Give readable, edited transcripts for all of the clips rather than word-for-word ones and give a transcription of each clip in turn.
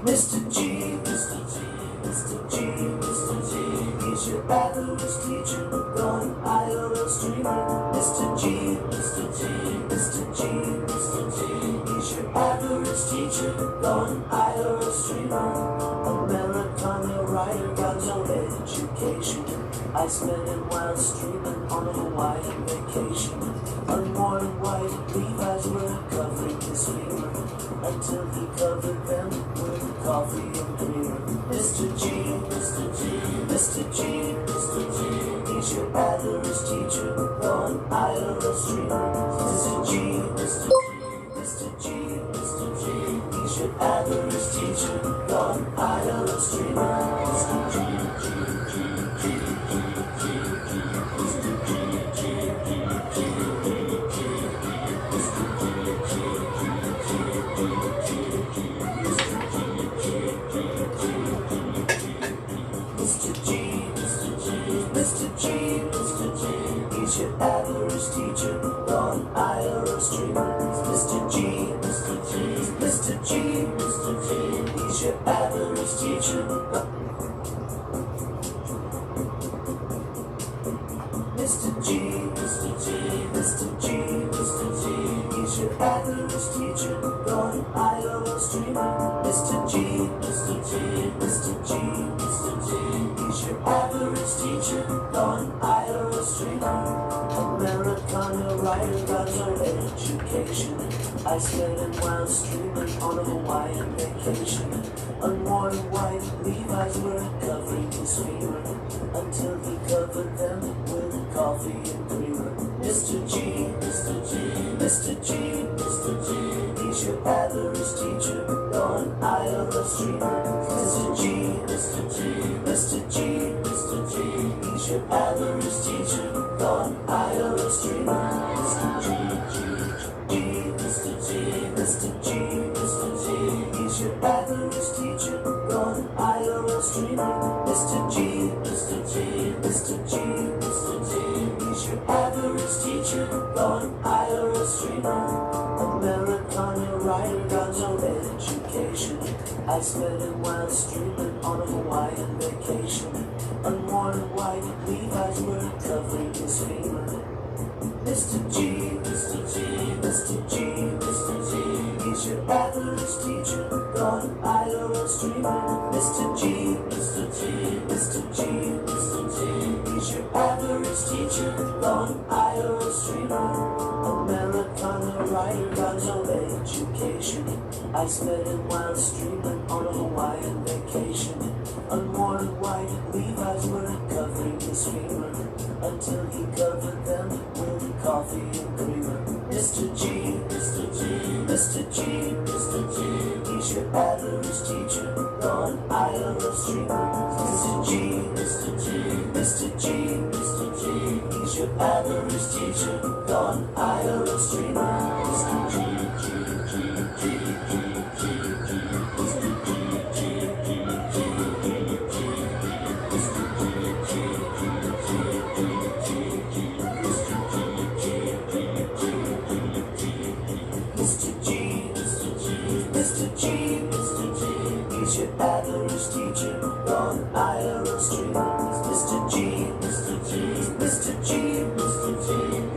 Mr. G, Mr. G, Mr. G, Mr. G, he's your average teacher, gone IRL streamer. Mr. G, Mr. G, Mr. G, Mr. G, he's your average teacher, gone IRL streamer. Americana writer, got no education. I spent it while streaming on a Hawaiian vacation. Unworn white Levi's were covering his fever, until he covered them with coffee and creamer. Mr. G, Mr. G, Mr. G, Mr. G, he's your average teacher, gone IRL streamer. Mr. G, Mr. G, Mr. G, Mr. G, he's your average teacher, gone IRL streamer. Mr. G, Mr. G, Mr. G, he's your average teacher, gone IRL streamer. Mr. G, Mr. G, Mr. G, Mr. G, he's your average teacher. Mr. G, Mr. G, Mr. G, Mr. G, he's your average teacher, gone IRL streamer. Mr. G, Mr. G, Mr. G, Mr. G, he's your average teacher, gone IRL streamer. Americana writer, got no education. I spent it while streaming on a Hawaiian vacation. Unworn white Levi's were covering his fever, until he covered them with coffee and creamer. Mr. G, Mr. G, Mr. G, Mr. G, he's your average teacher, gone IRL streamer. Mr. G, Mr. G, Mr. G, Mr. G, he's your average teacher, gone IRL streamer. Mr. G, Mr. G, Mr. G, Mr. G, he's your average teacher, gone IRL streamer. Mr. G, Mr. G, Mr. G, Mr. G, he's your average teacher, gone IRL streamer. Americana writer, got no education. I spent it while streaming on a Hawaiian vacation. Unworn white Levi's were covering his fever. Mr. G, Mr. G, Mr. G, Mr. G, he's your average teacher, gone IRL streamer. Mr. G, Mr. G, Mr. G, Mr. G, he's your average teacher, gone IRL streamer. Americana writer, got no education. I spent it while streaming on a Hawaiian vacation. Unworn white Levi's were covering his fever, until he covered them with coffee and creamer. Mr. G, Mr. G, Mr. G, Mr. G, he's your average teacher, gone IRL streamer. Mr. G, Mr. G, Mr. G, Mr. G, he's your average teacher, gone IRL streamer. Mr. G, Mr. G, Mr. G, he's your average teacher, gone IRL streamer. Mr. G, Mr. G, Mr. G, Mr. G,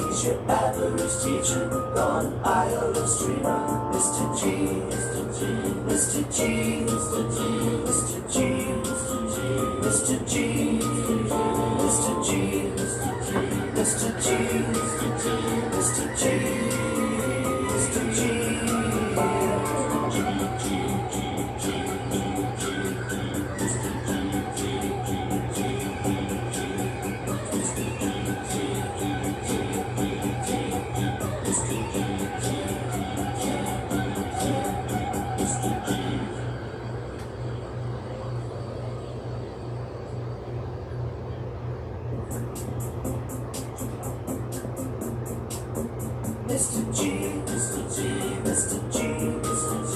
he's your average teacher, gone IRL streamer. Mr. G, Mr. G, Mr. G, Mr. G, Mr. G, Mr. G, Mr. G, Mr. G, Mr. G, Mr. G, Mr. G, Mr. G, Mr. G. Mr. G, Mr. G, Mr. G, Mr. G,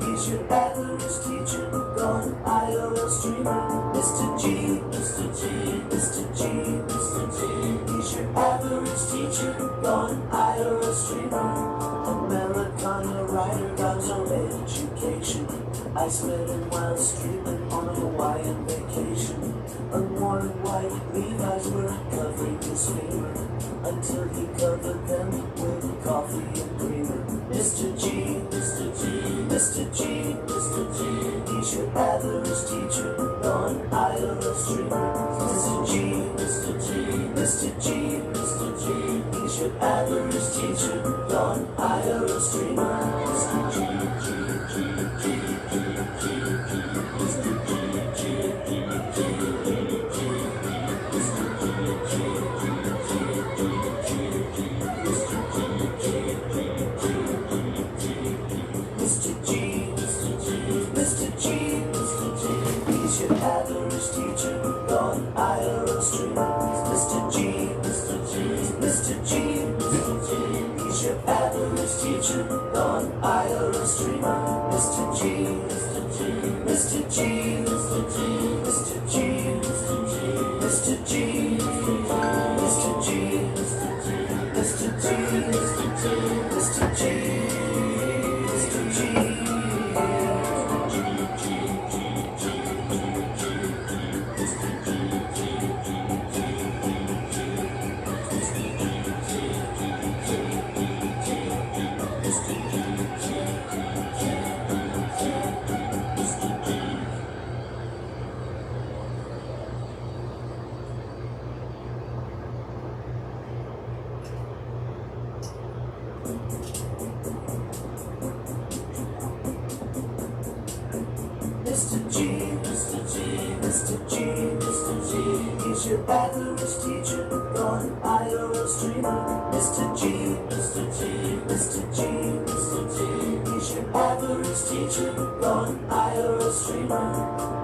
he's your average teacher, gone IRL streamer. Mr. G, Mr. G, Mr. G, Mr. G, he's your average teacher, gone IRL streamer. Americana writer, got no education. I I spent him while streaming on a Hawaiian vacation. Unworn white Levi's were covering his femur until he covered them with coffee and creamer. Mr. G, Mr. G, Mr. G, Mr. G, he's your average teacher on Iowa streamer. Mr. G, Mr. G, Mr. G, Mr. G, he's your average teacher on Iowa streamer. Mr. G, G, G, G, G, G, G, Mr. G, G, G, G, G, Mr. G, G, G, G, G, Mr. G, G, Mr. G, Mr. G, Mr. G, he's your average teacher on Iowa streamer. Mr. G, Mr. G, Mr. G, Mr. G, he's your average teacher on Iowa streamer. Mr. G, Mr. G, Mr. G, Mr. G, Mr. G, Mr. G, Mr. G, Mr. G, Mr. G, Mr. G, Mr. G, Mr. G, Mr. G. Mr. G, Mr. G, Mr. G, Mr. G, he's your average teacher on Iowa streamer. Mr. G, Mr. G, Mr. G, Mr. G, he's your average teacher on Iowa streamer.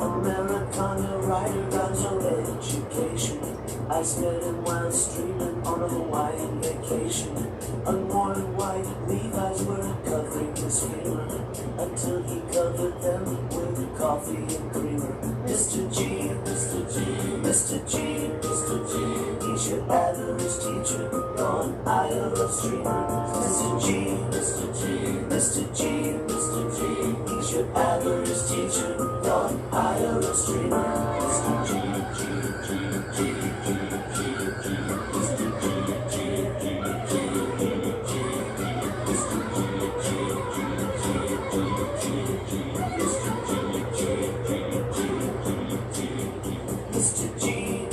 Americana writer got no education. I spent him while streaming on a Hawaiian vacation. Unworn white Levi's were covering his femur until he covered them with coffee and creamer. Mr. G, Mr. G, Mr. G, Mr. G, he's your average teacher on Iowa streamer. Mr. G, Mr. G, Mr. G, Mr. G, he's your average teacher on Iowa streamer. Mr. G, G, G, G, G, G, G, Mr. G, G, G, G, G, Mr. G, G, G, G, G, Mr. G, G, G, Mr. G,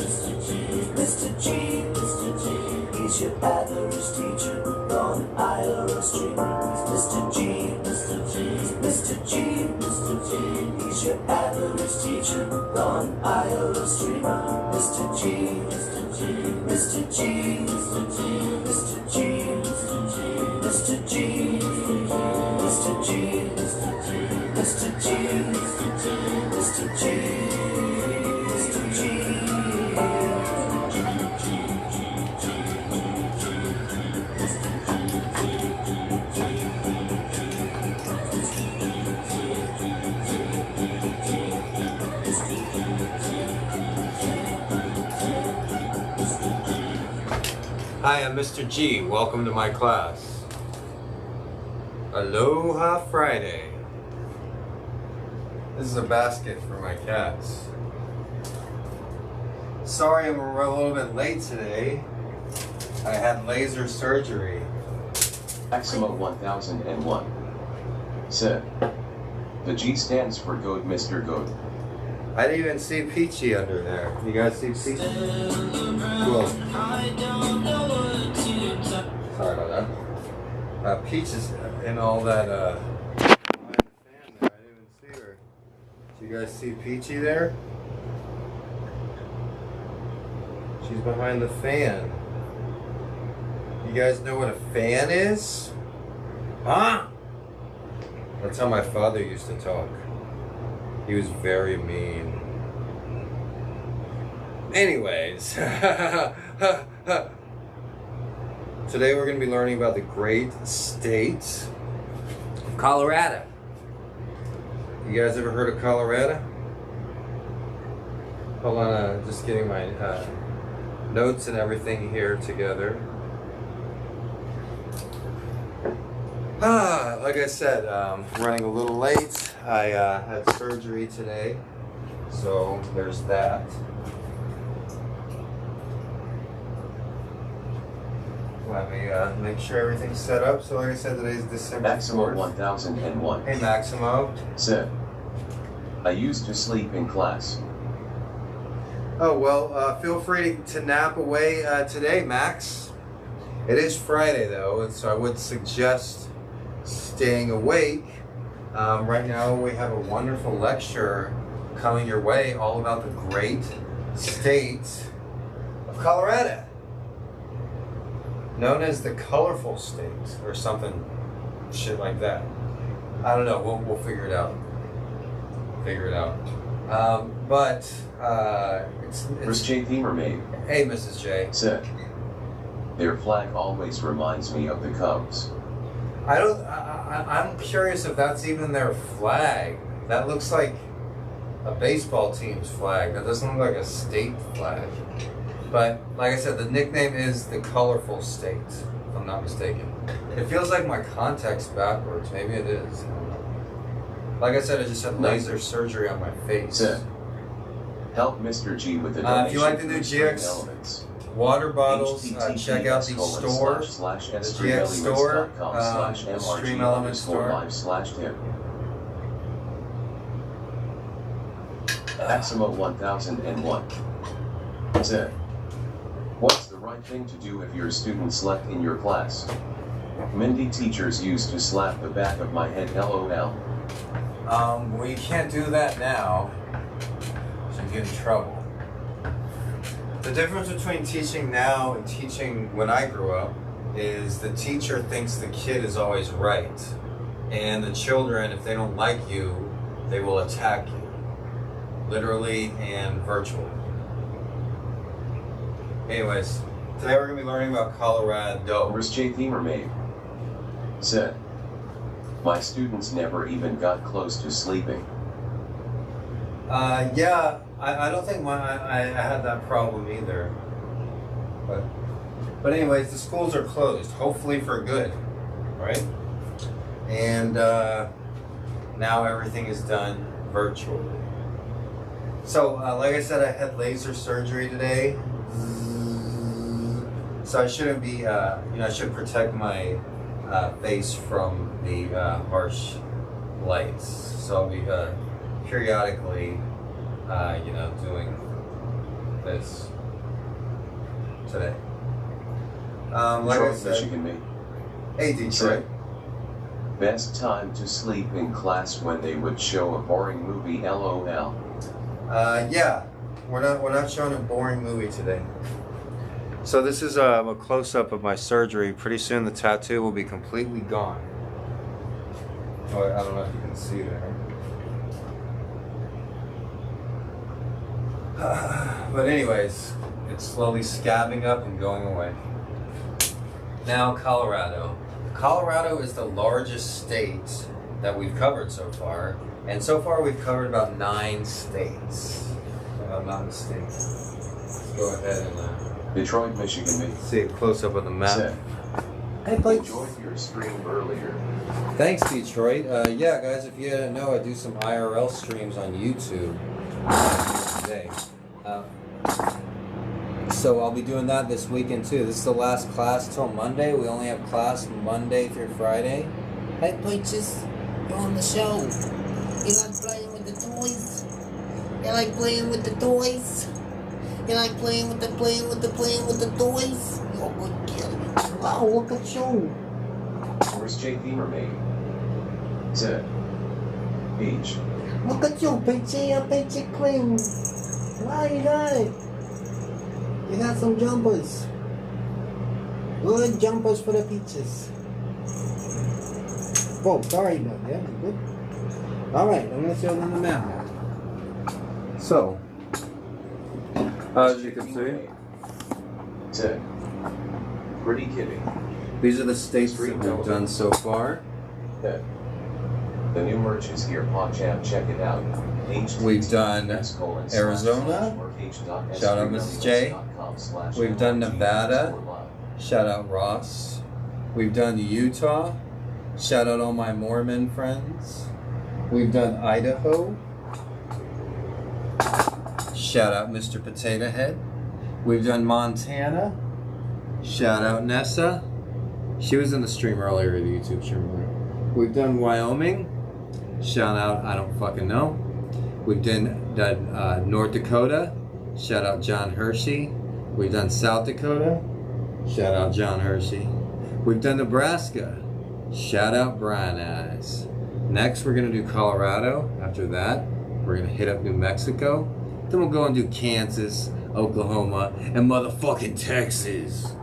Mr. G, Mr. G, Mr. G, he's your average teacher on Iowa streamer. Mr. G, Mr. G, Mr. G, Mr. G, he's your average teacher on Iowa streamer. Mr. G, Mr. G, Mr. G, Mr. G, Mr. G, Mr. G, Mr. G, Mr. G, Mr. G, Mr. G, Mr. G, Mr. G, Mr. G. Hi, I'm Mr. G. Welcome to my class. Aloha Friday. This is a basket for my cats. Sorry I'm a little bit late today. I had laser surgery. Maxima 1001. Said. The G stands for Goat, Mr. Goat. I didn't even see Peachy under there. You guys see Peachy? Cool. Sorry about that. Peach is in all that behind the fan there. I didn't even see her. Do you guys see Peachy there? She's behind the fan. You guys know what a fan is? Huh? That's how my father used to talk. He was very mean. Anyways, today we're going to be learning about the great state of Colorado. You guys ever heard of Colorado? Hold on, just getting my notes and everything here together. Like I said, running a little late. I had surgery today, so there's that. Let me make sure everything's set up. So like I said, today's December 4th. Maximo 1001. Hey Maximo. Said, I used to sleep in class. Oh, well, feel free to nap away today, Max. It is Friday, though, and so I would suggest staying awake. Right now, we have a wonderful lecture coming your way all about the great state of Colorado, known as the colorful state, or something shit like that. I don't know. We'll figure it out. But Chris J. Themer made. Hey, Mrs. J. Said, their flag always reminds me of the Cubs. I'm curious if that's even their flag. That looks like a baseball team's flag. That doesn't look like a state flag. But like I said, the nickname is the colorful state, if I'm not mistaken. It feels like my contact's backwards. Maybe it is. I don't know. Like I said, I just had laser surgery on my face. Said, help Mr.G with the if you like the new GX elements. water bottles, check out the store, the GX store, the Stream Elements store. Maximo 1001. Said, what's the right thing to do if your student slept in your class? Mindy teachers used to slap the back of my head, LOL. Well, you can't do that now, so you get in trouble. The difference between teaching now and teaching when I grew up is the teacher thinks the kid is always right. And the children, if they don't like you, they will attack you. Literally and virtually. Anyways, today we're going to be learning about Colorado. Chris J. Themer made. Said, my students never even got close to sleeping. Yeah, I don't think I had that problem either. But anyways, the schools are closed, hopefully for good, right? And now everything is done virtually. So, like I said, I had laser surgery today. So I shouldn't be, I should protect my face from the harsh lights. So I'll be periodically, doing this today. Like I said, Michigan made. hey Detroit. Best time to sleep in class when they would show a boring movie, LOL. Yeah, we're not showing a boring movie today. So this is a close-up of my surgery. Pretty soon the tattoo will be completely gone. Oh, I don't know if you can see there. But anyways, it's slowly scabbing up and going away. Now Colorado. Colorado is the largest state that we've covered so far. And so far we've covered about 9 states, if I'm not mistaken. Let's go ahead and Detroit, Michigan made. see a close-up of the map. Said, Hey, Blake. enjoyed your stream earlier. Thanks, Detroit. Yeah, guys, if you didn't know, I do some IRL streams on YouTube today. So I'll be doing that this weekend too. This is the last class till Monday. We only have class Monday through Friday. Hey, Peaches, you're on the show. You like playing with the toys? You like playing with the toys? You like playing with the toys? You're a good kid. Wow, look at you. Where's J. Themer made? Said, Peach. Look at you, Peachy. I Peachy Cream. Wow, you got it. You got some jumpers. Good jumpers for the Peaches. Oh, sorry about that. Good. Alright, I'm going to show them the map now. So, as you can see, Said, pretty kitty. these are the states that we've done so far. Said, the new merch is here, PodChamp, check it out. We've done Arizona. Shout out Mrs. J. We've done Nevada. Shout out Ross. We've done Utah. Shout out all my Mormon friends. We've done Idaho. Shout out Mr. Potato Head. We've done Montana. Shout out Nessa. She was in the stream earlier, the YouTube stream. We've done Wyoming. Shout out, I don't fucking know. We've done North Dakota. Shout out John Hershey. We've done South Dakota. Shout out John Hershey. We've done Nebraska. Shout out Brian Eyes. Next, we're gonna do Colorado. After that, we're gonna hit up New Mexico. Then we'll go and do Kansas, Oklahoma, and motherfucking Texas.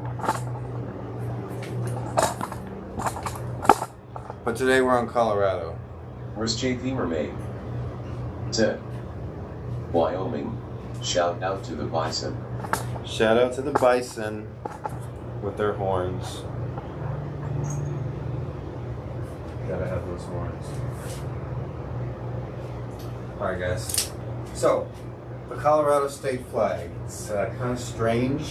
But today we're on Colorado. Where's JP Mermaid? 10. Wyoming. Shout out to the bison. Shout out to the bison with their horns. Gotta have those horns. Alright guys, so the Colorado state flag, it's kind of strange.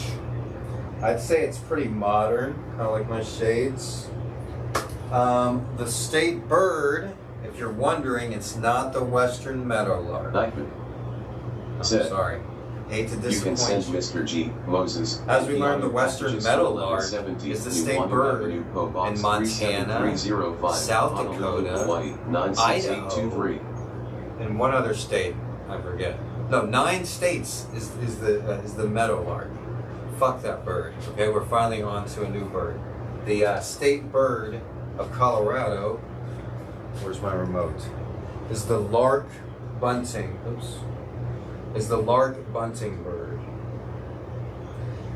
I'd say it's pretty modern, kind of like my shades. The state bird, if you're wondering, it's not the western meadowlark. Nightman. I'm sorry. Hate to You can disappoint send you. Mr.G. Moses. As we learned, the western packages meadowlark 1170 is the New state Honolulu bird Avenue, PO Box in Montana, 37305, South Honolulu, Dakota, Hawaii, 96823. in one other state, I forget. No, 9 states is the meadowlark. Fuck that bird. Okay, we're finally on to a new bird. The state bird of Colorado. Where's my remote? Is the lark bunting. Oops. Is the lark bunting bird.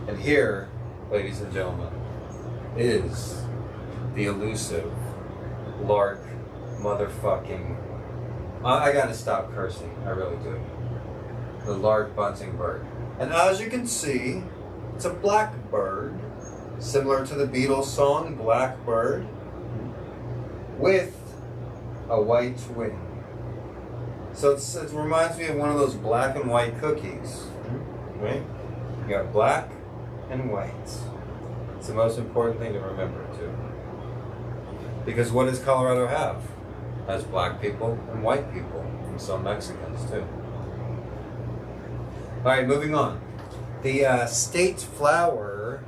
And here, ladies and gentlemen, is the elusive lark motherfucking. I gotta stop cursing. I really do. The lark bunting bird. And as you can see, it's a black bird, similar to the Beatles song Blackbird, with a white wing. So it reminds me of one of those black and white cookies, right? You got black and white. It's the most important thing to remember too. Because what does Colorado have? It has black people and white people, and some Mexicans too. All right, moving on. The state flower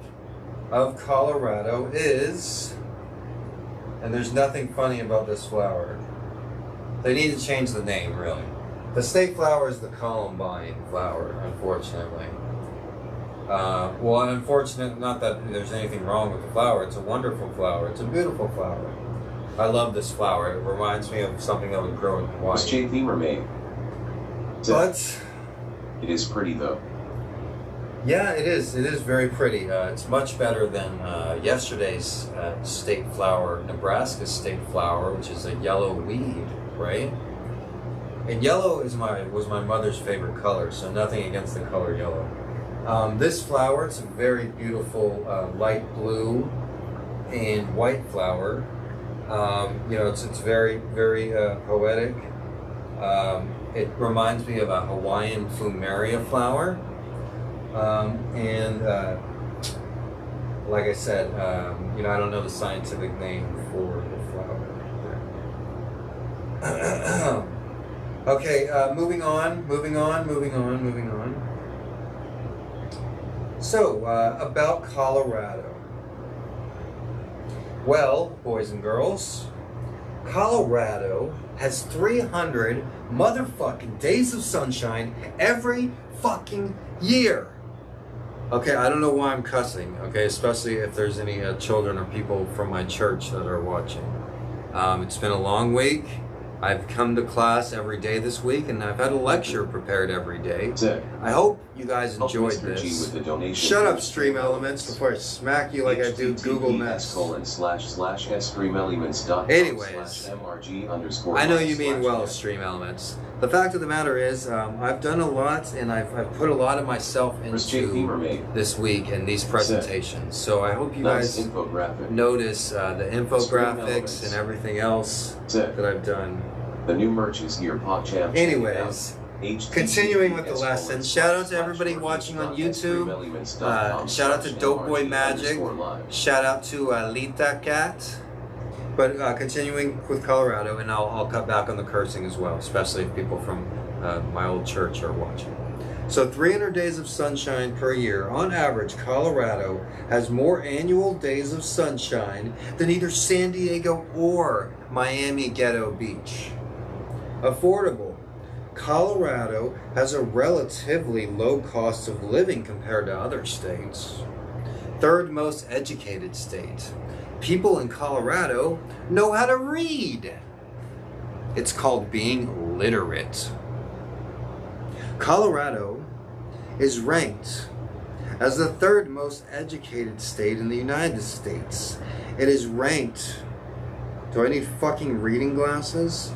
of Colorado is, and there's nothing funny about this flower. They need to change the name, really. The state flower is the Columbine flower, unfortunately. Well, unfortunate, not that there's anything wrong with the flower. It's a wonderful flower. It's a beautiful flower. I love this flower. It reminds me of something that would grow in Hawaii. Where's JP Mermaid? But It is pretty though. yeah, it is. It is very pretty. It's much better than yesterday's state flower, Nebraska's state flower, which is a yellow weed, right? And yellow was my mother's favorite color, so nothing against the color yellow. This flower, it's a very beautiful light blue and white flower. It's very, very poetic. It reminds me of a Hawaiian plumeria flower. Like I said, I don't know the scientific name for the flower. Okay, moving on. So, about Colorado. Well, boys and girls, Colorado has 300 motherfucking days of sunshine every fucking year. Okay, I don't know why I'm cussing, okay, especially if there's any children or people from my church that are watching. It's been a long week. I've come to class every day this week, and I've had a lecture prepared every day. I hope you guys enjoyed Mr. G this. with the donation. Shut up, Stream Elements, before I smack you like I do Google Nest. Anyways, I know you mean well, Stream Elements. The fact of the matter is, I've done a lot, and I've put a lot of myself into this week in these presentations. So I hope you guys notice the infographics and everything else that I've done. The new merch is here, PogChamp. Anyways, continuing with the lesson, shout out to everybody watching on YouTube. Shout out to Dope Boy Magic. Shout out to Lita Cat. But continuing with Colorado, and I'll cut back on the cursing as well, especially if people from my old church are watching. So 300 days of sunshine per year. On average, Colorado has more annual days of sunshine than either San Diego or Miami Ghetto Beach. Affordable. Colorado has a relatively low cost of living compared to other states. Third most educated state. People in Colorado know how to read. It's called being literate. Colorado is ranked as the third most educated state in the United States. It is ranked, do I need fucking reading glasses?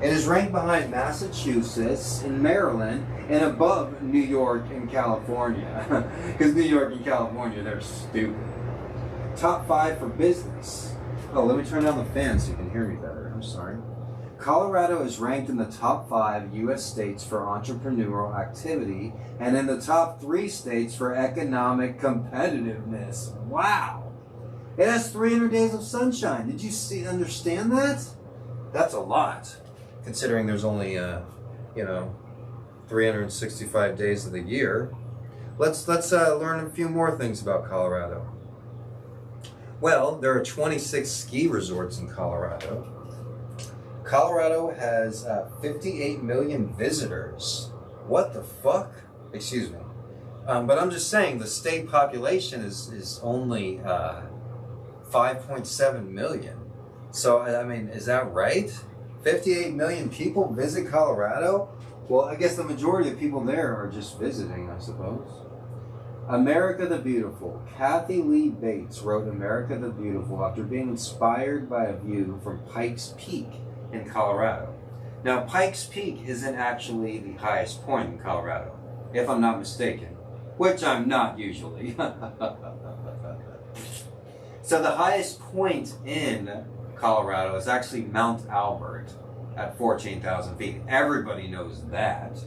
It is ranked behind Massachusetts and Maryland and above New York and California. Because New York and California, they're stupid. Top 5 for business. Oh, let me turn down the fan so you can hear me better. I'm sorry. Colorado is ranked in the top 5 U.S. states for entrepreneurial activity and in the top 3 states for economic competitiveness. Wow! It has 300 days of sunshine. Did you understand that? That's a lot, considering there's only, 365 days of the year. Let's learn a few more things about Colorado. Well, there are 26 ski resorts in Colorado. Colorado has 58 million visitors. What the fuck? Excuse me. But I'm just saying the state population is only 5.7 million. So, I mean, is that right? 58 million people visit Colorado? Well, I guess the majority of people there are just visiting, I suppose. America the Beautiful. Kathy Lee Bates wrote America the Beautiful after being inspired by a view from Pikes Peak in Colorado. Now, Pikes Peak isn't actually the highest point in Colorado, if I'm not mistaken, which I'm not usually. So the highest point in Colorado is actually Mount Albert at 14,000 feet. Everybody knows that.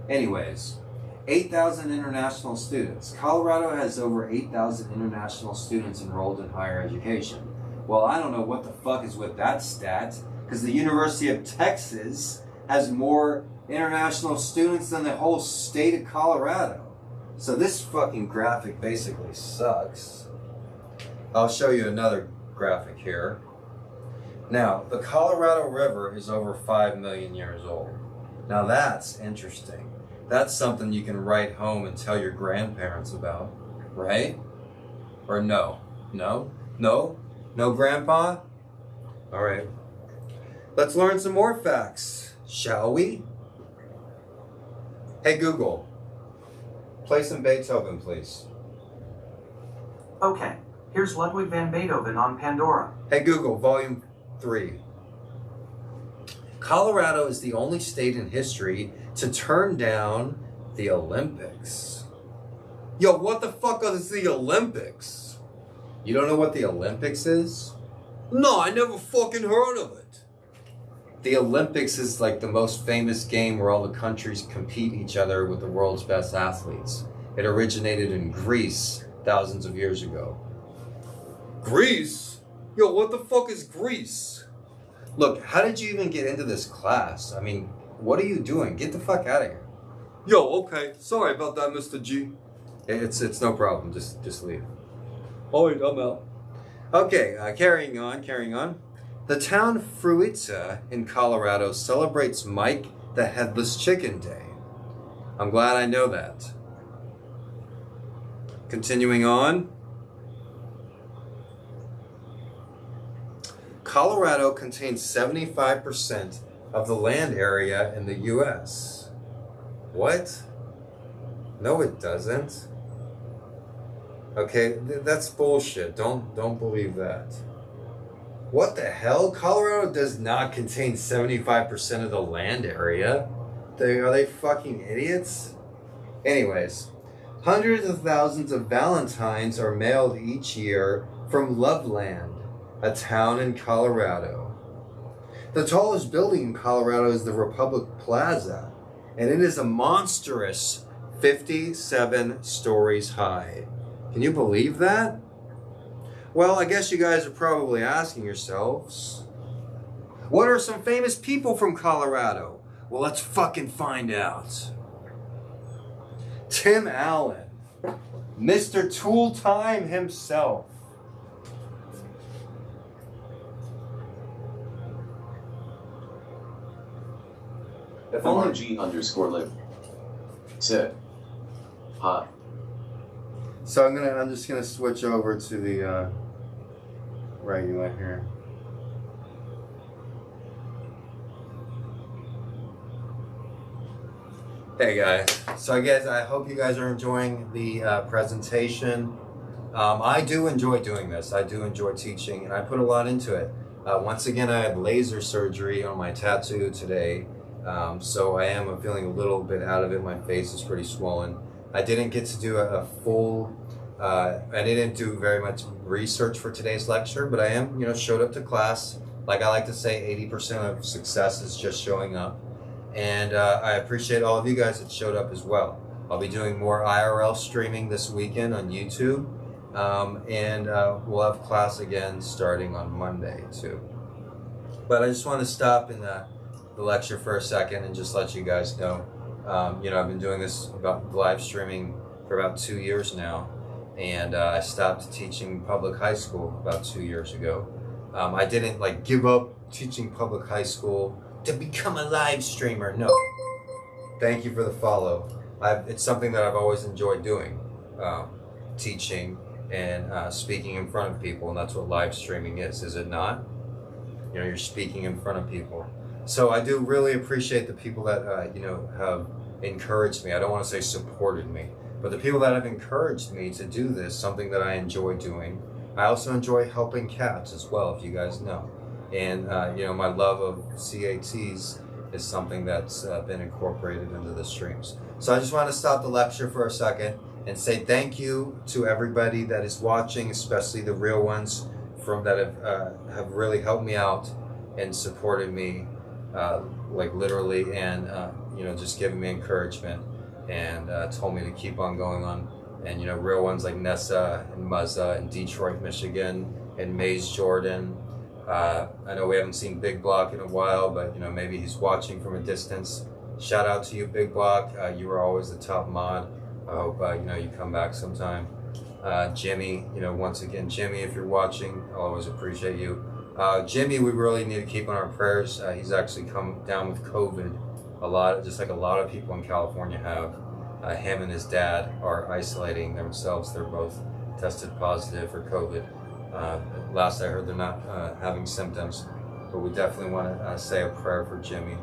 Anyways, 8,000 international students. Colorado has over 8,000 international students enrolled in higher education. Well, I don't know what the fuck is with that stat, because the University of Texas has more international students than the whole state of Colorado. So this fucking graphic basically sucks. I'll show you another graphic here. Now, the Colorado River is over 5 million years old. Now that's interesting. That's something you can write home and tell your grandparents about, right? Or no? No? No? No, Grandpa? All right. Let's learn some more facts, shall we? Hey, Google, play some Beethoven, please. Okay, here's Ludwig van Beethoven on Pandora. Hey, Google, volume 3. Colorado is the only state in history to turn down the Olympics. Yo, what the fuck is the Olympics? You don't know what the Olympics is? No, I never fucking heard of it. The Olympics is like the most famous game where all the countries compete each other with the world's best athletes. It originated in Greece thousands of years ago. Greece? Yo, what the fuck is Greece? Look, how did you even get into this class? I mean, what are you doing? Get the fuck out of here. Yo, okay. Sorry about that, Mr.G. It's no problem. Just leave. Alright, I'm out. Okay, carrying on. The town Fruita in Colorado celebrates Mike the Headless Chicken Day. I'm glad I know that. Continuing on. Colorado contains 75% of the land area in the U.S. What? No, it doesn't. Okay, that's bullshit. Don't believe that. What the hell? Colorado does not contain 75% of the land area. Are they fucking idiots? Anyways, hundreds of thousands of Valentines are mailed each year from Loveland, a town in Colorado. The tallest building in Colorado is the Republic Plaza, and it is a monstrous 57 stories high. Can you believe that? Well, I guess you guys are probably asking yourselves, what are some famous people from Colorado? Well, let's fucking find out. Tim Allen, Mr. Tool Time himself. If only MRG_live said, hi. So I'm just gonna switch over to the regular here. Hey guys, so I hope you guys are enjoying the presentation. I do enjoy doing this. I do enjoy teaching, and I put a lot into it. Once again, I had laser surgery on my tattoo today, so I am feeling a little bit out of it. My face is pretty swollen. I didn't get to do a full, I didn't do very much research for today's lecture, but I am, showed up to class. Like I like to say, 80% of success is just showing up. And I appreciate all of you guys that showed up as well. I'll be doing more IRL streaming this weekend on YouTube. And we'll have class again starting on Monday too. But I just want to stop in the lecture for a second and just let you guys know, I've been doing this about live streaming for about 2 years now. And I stopped teaching public high school about 2 years ago. I didn't give up teaching public high school to become a live streamer. No. Thank you for the follow. It's something that I've always enjoyed doing, teaching and speaking in front of people, and that's what live streaming is it not? You're speaking in front of people. So I do really appreciate the people that have encouraged me. I don't want to say supported me, but the people that have encouraged me to do this, something that I enjoy doing. I also enjoy helping cats as well, if you guys know. And, my love of CATs is something that's been incorporated into the streams. So I just want to stop the lecture for a second and say thank you to everybody that is watching, especially the real ones that have really helped me out and supported me, literally, and, just giving me encouragement and told me to keep on going on. And, real ones like Nessa and Muzza in Detroit, Michigan, and Maze Jordan. I know we haven't seen Big Block in a while, but maybe he's watching from a distance. Shout out to you, Big Block. You were always the top mod. I hope you come back sometime. Jimmy, once again, Jimmy, if you're watching, I'll always appreciate you. Jimmy, we really need to keep on our prayers. He's actually come down with COVID just like a lot of people in California have. Him and his dad are isolating themselves. They're both tested positive for COVID. Last I heard, they're not having symptoms, but we definitely want to say a prayer for Jimmy.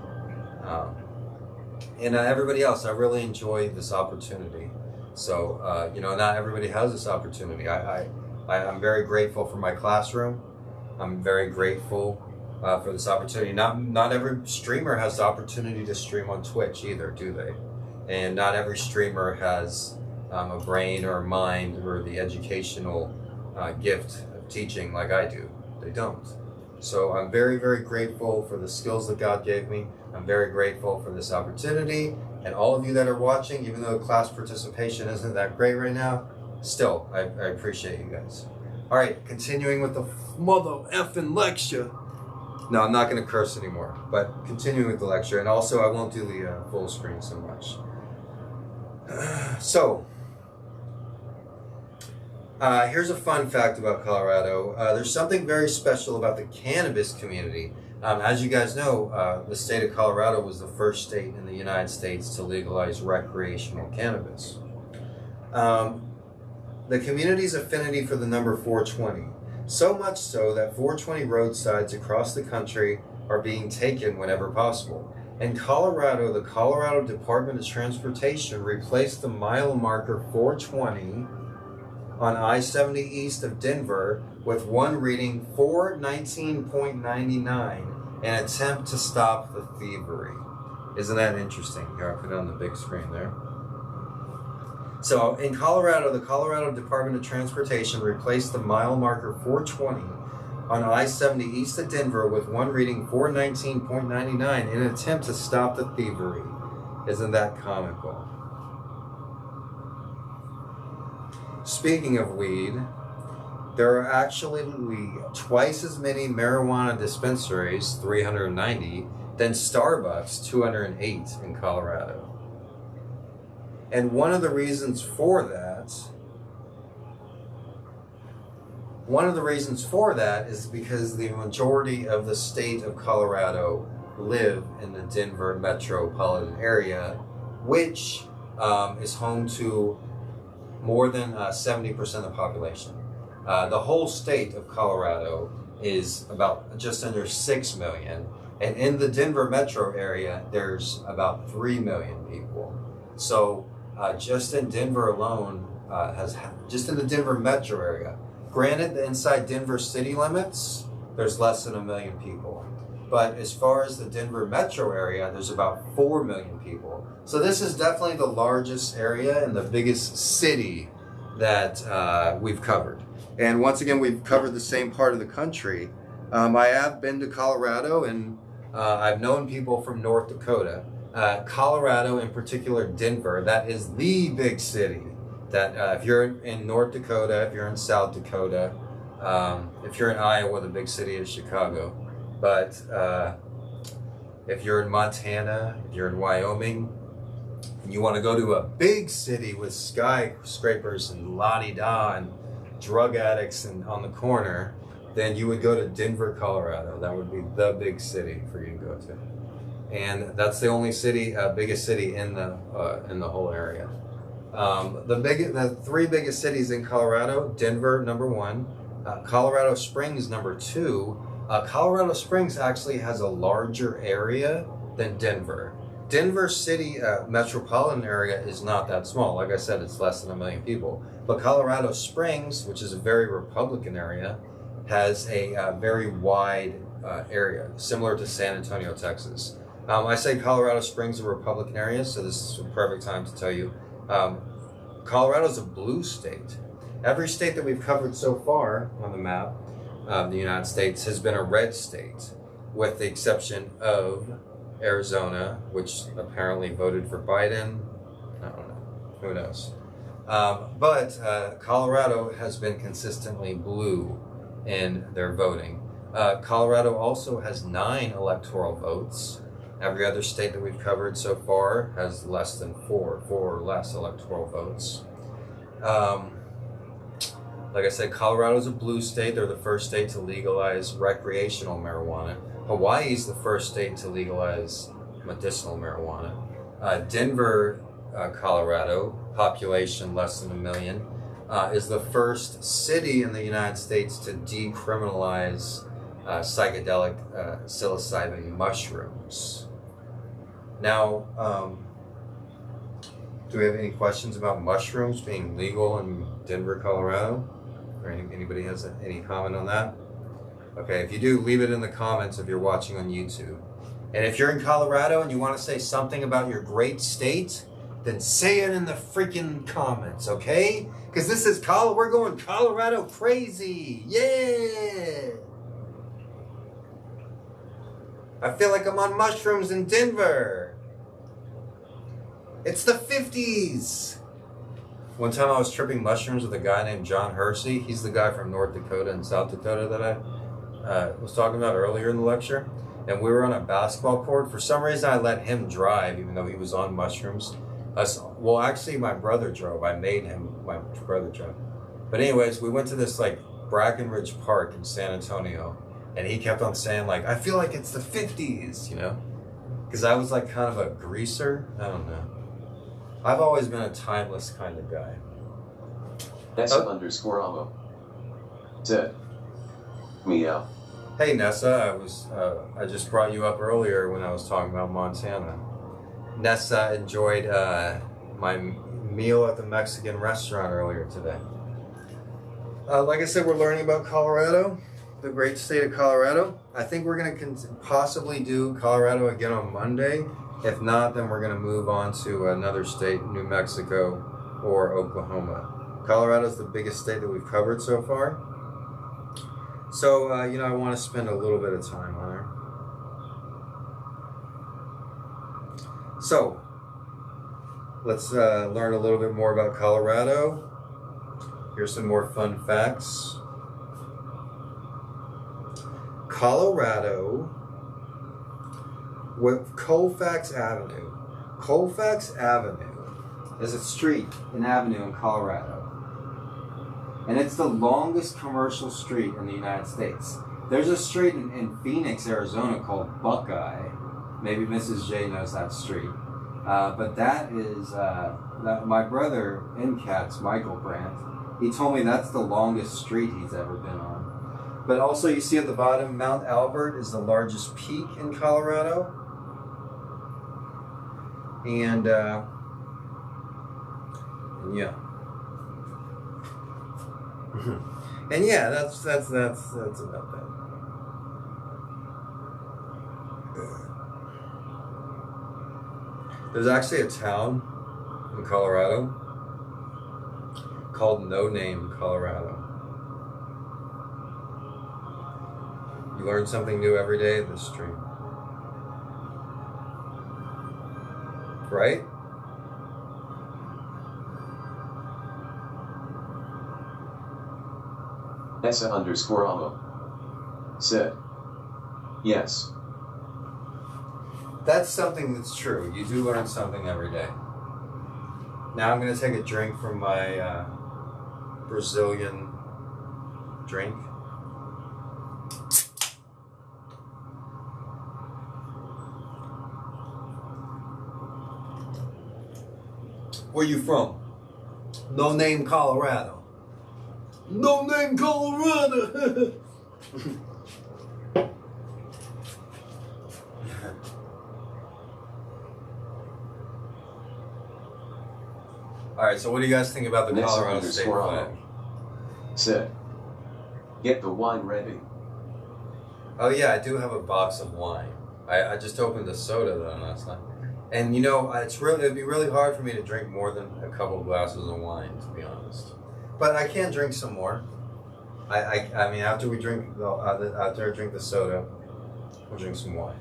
And everybody else. I really enjoy this opportunity. So, not everybody has this opportunity. I'm very grateful for my classroom. I'm very grateful for this opportunity. Not every streamer has the opportunity to stream on Twitch either, do they? And not every streamer has a brain or a mind or the educational gift of teaching like I do. They don't. So I'm very, very grateful for the skills that God gave me. I'm very grateful for this opportunity. And all of you that are watching, even though class participation isn't that great right now, still, I appreciate you guys. All right, continuing with the mother effing lecture. No, I'm not going to curse anymore, but continuing with the lecture. And also, I won't do the full screen so much. Here's a fun fact about Colorado. There's something very special about the cannabis community. As you guys know, the state of Colorado was the first state in the United States to legalize recreational cannabis. The community's affinity for the number 420, so much so that 420 roadsides across the country are being taken whenever possible. In Colorado, the Colorado Department of Transportation replaced the mile marker 420 on I-70 east of Denver with one reading 419.99 in an attempt to stop the thievery. Isn't that interesting? Here, I'll put it on the big screen there. So in Colorado, the Colorado Department of Transportation replaced the mile marker 420 on I-70 east of Denver with one reading 419.99 in an attempt to stop the thievery. Isn't that comical? Speaking of weed, There are actually twice as many marijuana dispensaries, 390, than Starbucks, 208 in Colorado. And one of the reasons for that is because the majority of the state of Colorado live in the Denver metropolitan area, which is home to more than 70% of the population. The whole state of Colorado is about just under 6 million. And in the Denver metro area, there's about 3 million people. So just in Denver alone, just in the Denver metro area, granted the inside Denver city limits, there's less than 1 million people. But as far as the Denver metro area, there's about 4 million people. So this is definitely the largest area and the biggest city that we've covered. And once again, we've covered the same part of the country. I have been to Colorado, and I've known people from North Dakota. Colorado, in particular Denver, that is the big city. That if you're in North Dakota, if you're in South Dakota, if you're in Iowa, the big city is Chicago. But if you're in Montana, if you're in Wyoming, and you want to go to a big city with skyscrapers and la-di-da and drug addicts and on the corner, then you would go to Denver, Colorado. That would be the big city for you to go to. And that's the only city, biggest city in the whole area. The three biggest cities in Colorado: Denver, number 1, Colorado Springs, number 2. Colorado Springs actually has a larger area than Denver. Denver city metropolitan area is not that small. Like I said, it's less than 1 million people. But Colorado Springs, which is a very Republican area, has a very wide area, similar to San Antonio, Texas. I say Colorado Springs is a Republican area, so this is a perfect time to tell you. Colorado's a blue state. Every state that we've covered so far on the map of the United States has been a red state, with the exception of Arizona, which apparently voted for Biden. I don't know. Who knows? But Colorado has been consistently blue in their voting. Colorado also has 9 electoral votes. Every other state that we've covered so far has less than 4 or less electoral votes. Like I said, Colorado's a blue state. They're the first state to legalize recreational marijuana. Hawaii's the first state to legalize medicinal marijuana. Denver, Colorado, population less than 1 million, is the first city in the United States to decriminalize psychedelic psilocybin mushrooms. Now, do we have any questions about mushrooms being legal in Denver, Colorado? Or anybody has any comment on that? Okay, if you do, leave it in the comments if you're watching on YouTube. And if you're in Colorado and you want to say something about your great state, then say it in the freaking comments, okay? Because this is we're going Colorado crazy. Yeah! I feel like I'm on mushrooms in Denver. It's the 50s. One time I was tripping mushrooms with a guy named John Hersey. He's the guy from North Dakota and South Dakota that I was talking about earlier in the lecture. And we were on a basketball court. For some reason, I let him drive, even though he was on mushrooms. Well, actually, my brother drove. I made my brother drive. But anyways, we went to this like Brackenridge Park in San Antonio. And he kept on saying, like, I feel like it's the 50s, you know? Because I was like kind of a greaser. I don't know. I've always been a timeless kind of guy. Nessa_Amo. Ted. Meow. Hey Nessa, I just brought you up earlier when I was talking about Montana. Nessa enjoyed my meal at the Mexican restaurant earlier today. Like I said, we're learning about Colorado, the great state of Colorado. I think we're going to possibly do Colorado again on Monday. If not, then we're going to move on to another state, New Mexico or Oklahoma. Colorado's the biggest state that we've covered so far. So, I want to spend a little bit of time on her. So, let's learn a little bit more about Colorado. Here's some more fun facts. Colorado with Colfax Avenue. Colfax Avenue is a street, an avenue in Colorado. And it's the longest commercial street in the United States. There's a street in Phoenix, Arizona called Buckeye. Maybe Mrs. J knows that street. But that is, my brother in Cats, Michael Brandt, he told me that's the longest street he's ever been on. But also you see at the bottom, Mount Albert is the largest peak in Colorado. And yeah. And yeah, that's about that. There's actually a town in Colorado called No Name, Colorado. You learn something new every day in this stream. Right? Essa_Amo said, yes. That's something that's true. You do learn something every day. Now I'm going to take a drink from my Brazilian drink. Where you from? No Name, Colorado. No Name, Colorado. All right, so what do you guys think about the Colorado State flag? Said, get the wine ready. Oh yeah, I do have a box of wine. I just opened a soda though last night. And you know, it'd be really hard for me to drink more than a couple of glasses of wine, to be honest. But I can drink some more. I mean, after I drink the soda, we'll drink some wine.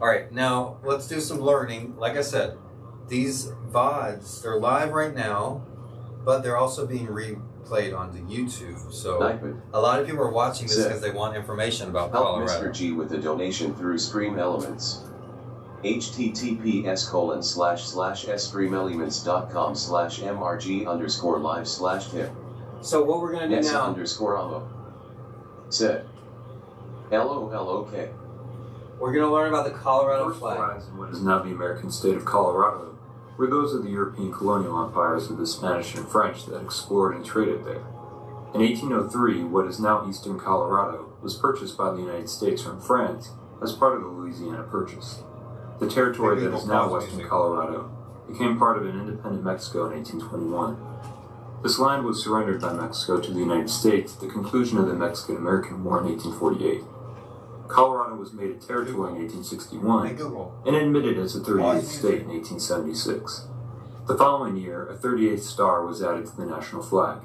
All right, now let's do some learning. Like I said, these VODs, they're live right now, but they're also being replayed onto YouTube. So a lot of people are watching this because they want information about Colorado. Help Mr.G with a donation through Stream Elements. https://streamelements.com/mrg_live/tip. So what we're going to do now... Essa_Amo said, LOLOK. We're going to learn about the Colorado flag. Flags in what is now the American state of Colorado were those of the European colonial empires of the Spanish and French that explored and traded there. In 1803, what is now eastern Colorado was purchased by the United States from France as part of the Louisiana Purchase. The territory that is now western Colorado became part of an independent Mexico in 1821. This land was surrendered by Mexico to the United States at the conclusion of the Mexican-American War in 1848. Colorado was made a territory in 1861 and admitted as a 38th state in 1876. The following year, a 38th star was added to the national flag.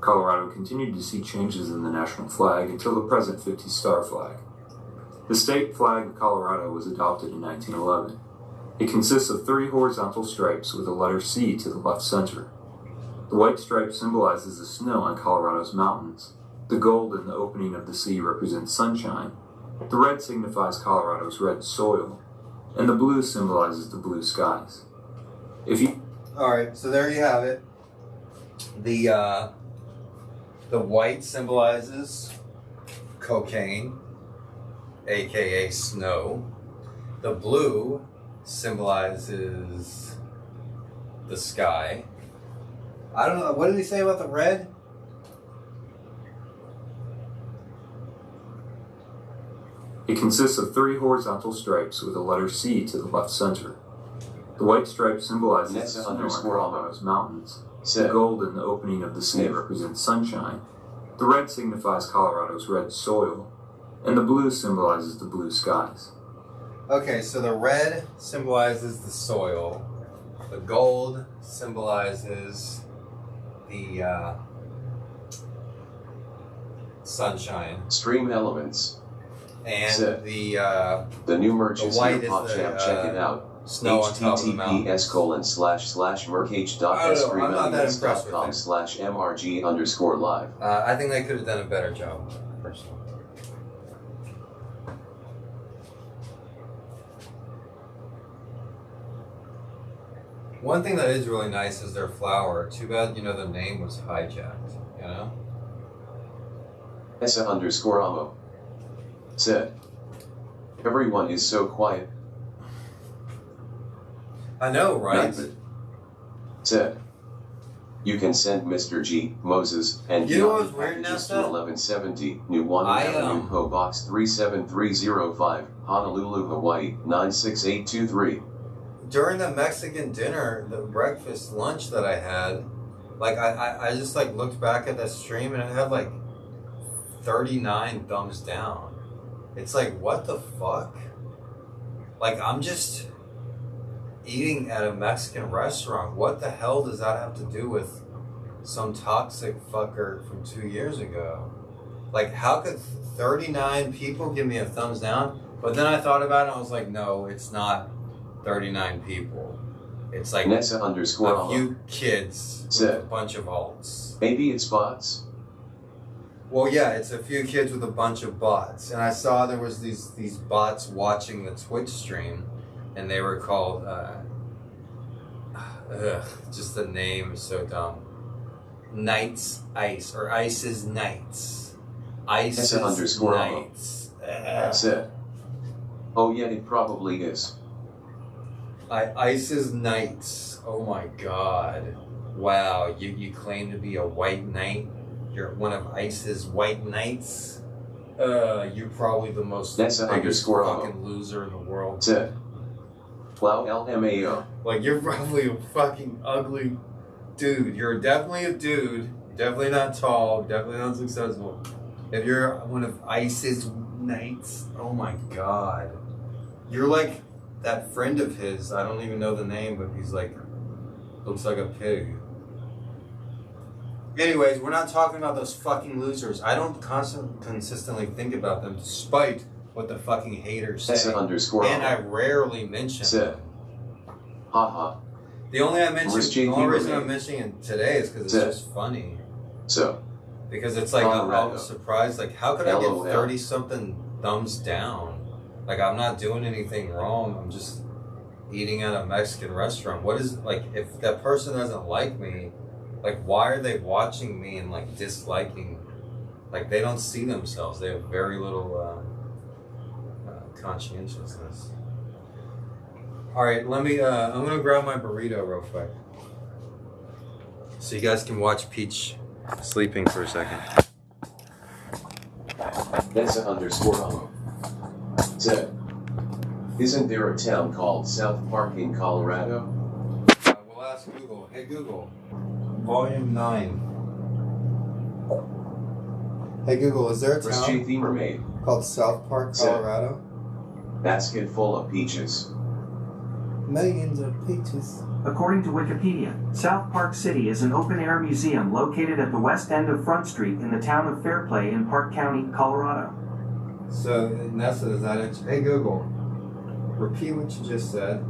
Colorado continued to see changes in the national flag until the present 50-star flag. The state flag of Colorado was adopted in 1911. It consists of 3 horizontal stripes with the letter C to the left center. The white stripe symbolizes the snow on Colorado's mountains. The gold in the opening of the C represents sunshine. The red signifies Colorado's red soil, and the blue symbolizes the blue skies. All right, so there you have it. The white symbolizes cocaine, aka snow. The blue symbolizes the sky. I don't know, what did he say about the red? It consists of 3 horizontal stripes with the letter C to the left center. The white stripe symbolizes the snow on Colorado's mountains. The gold in the opening of the C represents sunshine. The red signifies Colorado's red soil, and the blue symbolizes the blue skies. Okay, so the red symbolizes the soil. The gold symbolizes the sunshine. Stream Elements. And the new merch is here, PopChamp. Check it out. Snow on top of the mountain. https://merch.streamelements.com/mrg_live. I think they could have done a better job, personally. One thing that is really nice is their flower. Too bad, the name was hijacked, Essa_Amo said, everyone is so quiet. I know, right? Nothing. Said, you can send Mr. G, Moses, and You know what was Yanni weird, packages to Nessa? 1170 New One Avenue, PO Box 37305, Honolulu, Hawaii 96823. During the Mexican dinner, the breakfast, lunch that I had, like, I just, like, looked back at that stream and it had, like, 39 thumbs down. It's like, what the fuck? Like, I'm just eating at a Mexican restaurant. What the hell does that have to do with some toxic fucker from 2 years ago? Like, how could 39 people give me a thumbs down? But then I thought about it and I was like, no, it's not 39 people. It's like Nessa_Amo a few kids with a bunch of alts. Maybe it's bots? Well, yeah, it's a few kids with a bunch of bots. And I saw there was these bots watching the Twitch stream, and they were called, just the name is so dumb. Knights Ice, or Ice's Knights. Ice's Knights. Said, oh yeah, it probably is. Ice's Knights. Oh my god. Wow, you claim to be a white knight? You're one of Ice's white knights? You're probably the most biggest fucking loser in the world. Said, wow, LMAO. Like, you're probably a fucking ugly dude. You're definitely a dude. Definitely not tall. Definitely not successful. If you're one of Ice's knights, oh my god. You're like that friend of his. I don't even know the name, but he's like, looks like a pig. Anyways, we're not talking about those fucking losers. I don't consistently think about them, despite what the fucking haters say. And I rarely mention them. Haha. The only reason I'm mentioning it today is because it's just funny. So. Because it's like, I'm surprised, like, how could I get 30-something thumbs down? Like, I'm not doing anything wrong. I'm just eating at a Mexican restaurant. What is, like, if that person doesn't like me, like, why are they watching me and, like, disliking? Like, they don't see themselves. They have very little conscientiousness. All right, let me, I'm going to grab my burrito real quick. So you guys can watch Peach sleeping for a second. Nessa_Amo said, isn't there a town called South Park in Colorado? We'll ask Google. Hey Google, Volume 9. Hey Google, is there a town called South Park, Colorado? Basket full of peaches. Millions of peaches. According to Wikipedia, South Park City is an open-air museum located at the west end of Front Street in the town of Fairplay in Park County, Colorado. So, Nessa, does that answer? Hey Google, repeat what you just said.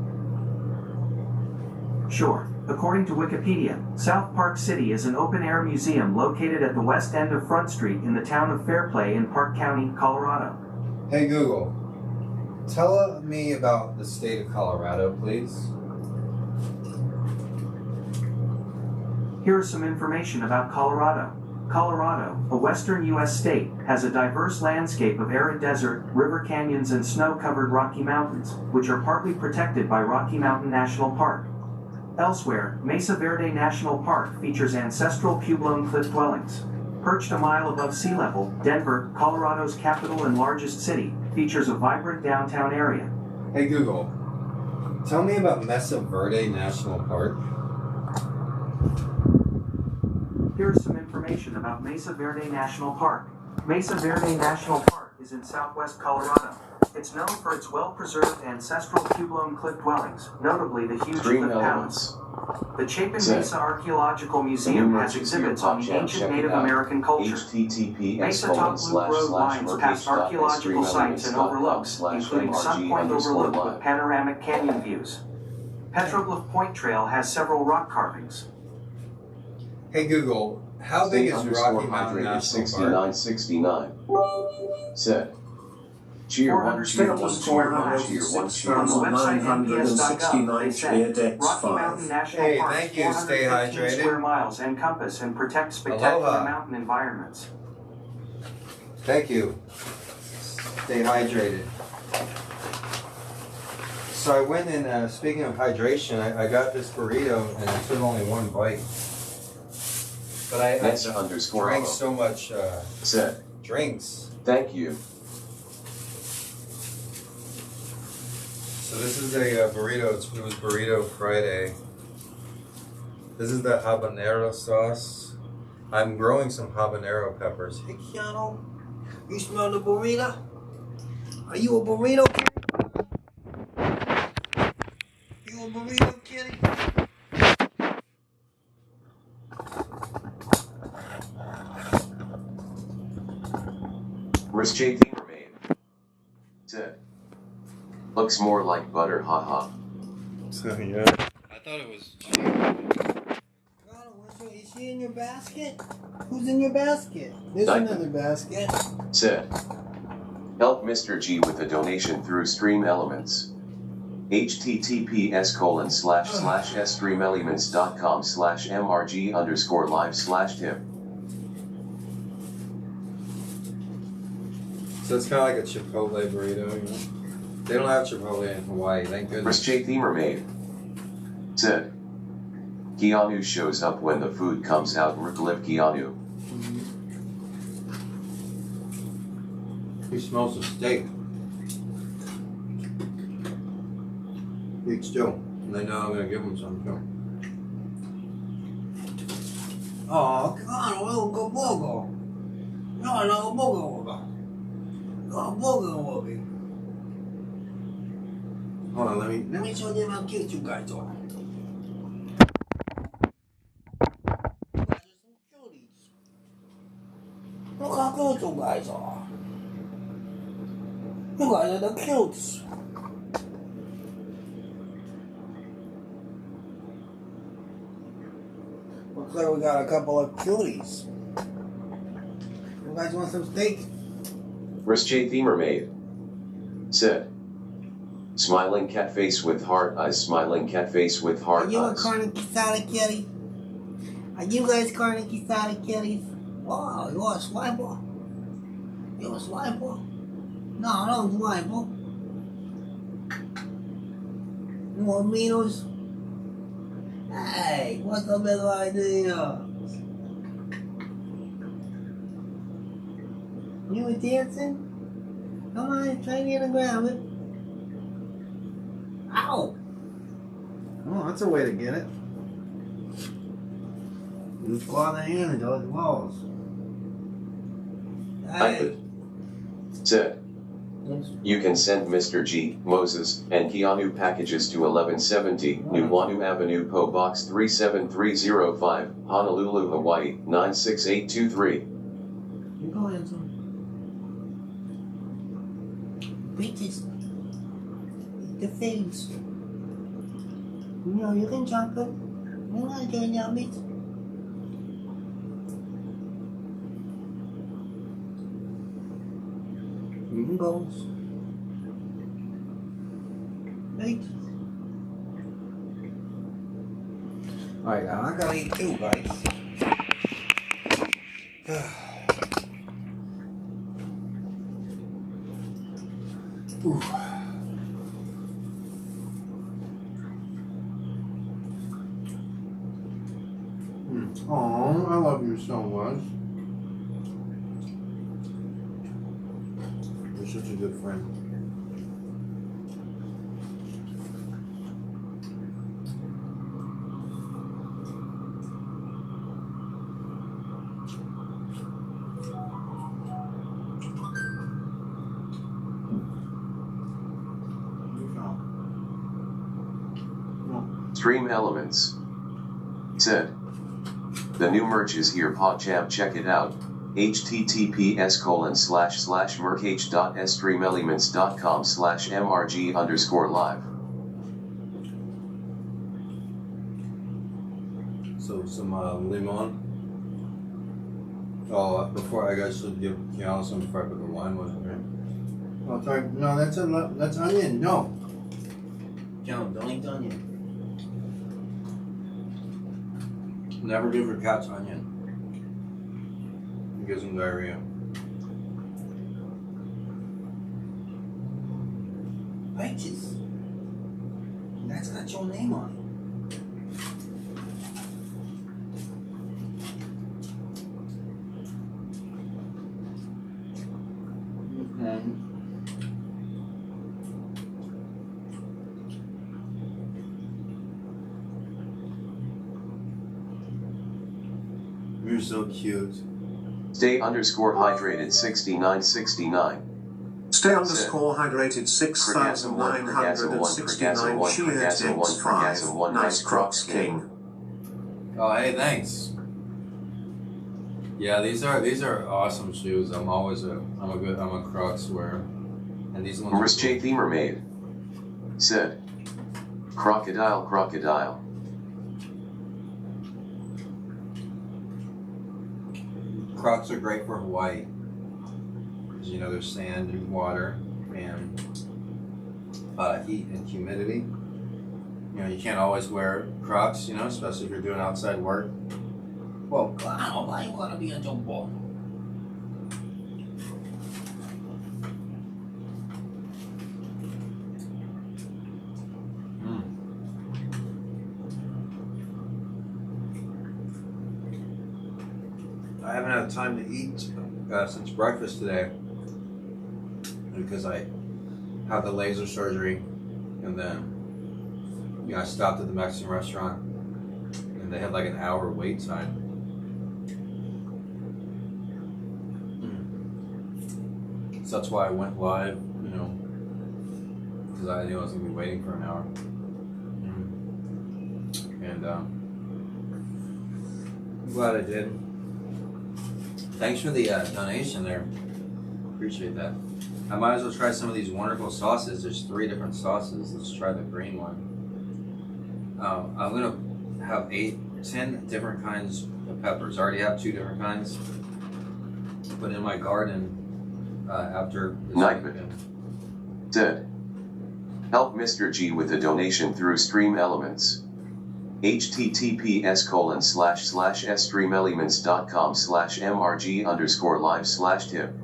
Sure. According to Wikipedia, South Park City is an open-air museum located at the west end of Front Street in the town of Fairplay in Park County, Colorado. Hey Google, tell me about the state of Colorado, please. Here is some information about Colorado. Colorado, a western U.S. state, has a diverse landscape of arid desert, river canyons and snow-covered Rocky Mountains, which are partly protected by Rocky Mountain National Park. Elsewhere, Mesa Verde National Park features ancestral puebloan cliff dwellings. Perched a mile above sea level, Denver, Colorado's capital and largest city, features a vibrant downtown area. Hey Google, tell me about Mesa Verde National Park. Here's some information about Mesa Verde National Park. Mesa Verde National Park is in southwest Colorado. It's known for its well-preserved ancestral puebloan cliff dwellings, notably the huge cliff palace. The Chapin Mesa Archaeological Museum has exhibits on the ancient Native American culture. Mesa Top Loop Road winds past archaeological sites and overlooks, including Sun Point Overlook with panoramic canyon views. Petroglyph Point Trail has several rock carvings. Hey Google, how big is Rocky Mountain National Park? 6969 said, Cheer 1, 400 cheer 1, stations cheer were 1, removed. cheer 1, cheer On the 1. website nps.gov, they 969 say clear decks Rocky Mountain 5. National Hey, Park's thank you. Stay 415 hydrated. square miles encompass and protect spectacular Aloha. mountain environments. Thank you. Stay hydrated. So I went and, speaking of hydration, I got this burrito and I took only one bite. But I Nessa underscore drank Alo so much said, drinks. thank you. So this is a burrito. It was Burrito Friday. This is the habanero sauce. I'm growing some habanero peppers. Hey, Keanu, you smell the burrito? Are you a burrito kitty? You a burrito kitty? Risk J Themer made. Said, looks more like butter, haha. So yeah. I thought it was cheap. Is she in your basket? Who's in your basket? There's Diamond. another basket. Said, help Mr. G with a donation through Stream Elements. https://streamelements.com/mrg_live/tip. So it's kind of like a Chipotle burrito, you know? They don't have Chipotle in Hawaii, thank Risk goodness. J Themer made. Said, Keanu shows up when the food comes out. Live Keanu. He smells the steak. Big stew. And I know I'm gonna give him some too. Oh, come on, go burger. No, burger. Go burger. Hold on, let me Let me show them how cute you guys are. You guys are some cuties. Look how cute you guys are. You guys are the cutes. Looks like we got a couple of cuties. You guys want some steak? Risk J Themer made. Said, smiling cat face with heart eyes. Smiling cat face with Are heart you a eyes. carne quesada kitty? Are you guys carne quesada kitties? Wow, you're a swiper. You're a swiper? No, no swiper. You want Minos? Hey, what's the big idea? You were dancing? Come on, try me to grab it. Ow! Oh, that's a way to get it. You claw the hand into those walls. Hey. Said, you can send Mr. G, Moses, and Keanu packages to 1170 Nuuanu Avenue, PO Box 37305, Honolulu, Hawaii 96823. You go handsome. Bitches. The face. You know, you can chop it. You want to join your bitch? You can go. Bitch. Alright, now I gotta eat too, guys. Ooh. Oh, I love you so much. You're such a good friend. Stream Elements. Said, the new merch is here, PodChamp, check it out. https://merch.streamelements.com/mrg_live. So some limon. Oh, before I guess should give Keanu some before I put the wine with it, right? Oh, sorry. No, that's onion. No. Don't eat the onion. Never give your cats onion. It gives them diarrhea. Righteous. That's got your name on it. You're so cute. Stay _ hydrated 6969. Stay underscore hydrated 6,969. Cheers X5. Nice Crocs King. Oh, hey, thanks. Yeah, these are awesome shoes. I'm a Crocs wearer, and these ones. Mr.G Themer made. Said. Crocodile, crocodile. Crocs are great for Hawaii. Because, you know, there's sand and water and heat and humidity. You know, you can't always wear Crocs, you know, especially if you're doing outside work. Well, claro, why you wanna be a jumbo? I haven't had time to eat since breakfast today because I had the laser surgery, and then I stopped at the Mexican restaurant and they had like an hour wait time. So that's why I went live, you know, because I knew I was gonna be waiting for an hour. And I'm glad I did. Thanks for the donation there. Appreciate that. I might as well try some of these wonderful sauces. There's 3 different sauces. Let's try the green one. I'm gonna have 10 different kinds of peppers. I already have 2 different kinds. But in my garden, after this weekend. Said. Help Mr. G with a donation through Stream Elements. https://streamelements.com/mrg_live/tip.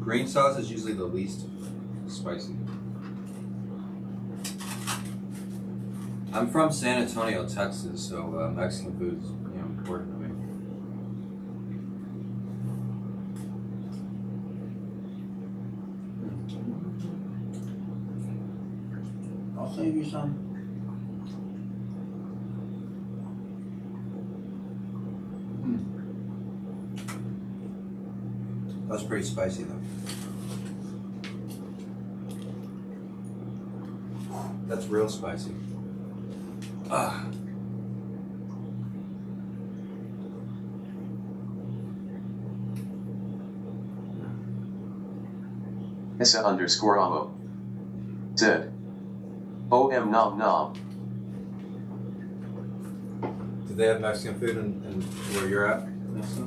Green sauce is usually the least spicy. I'm from San Antonio, Texas, so Mexican food is, you know, important to me. I'll save you some. That's pretty spicy though. That's real spicy. Ah. Essa_amo. Said. OM nom nom. Do they have Mexican food in where you're at? Nessa?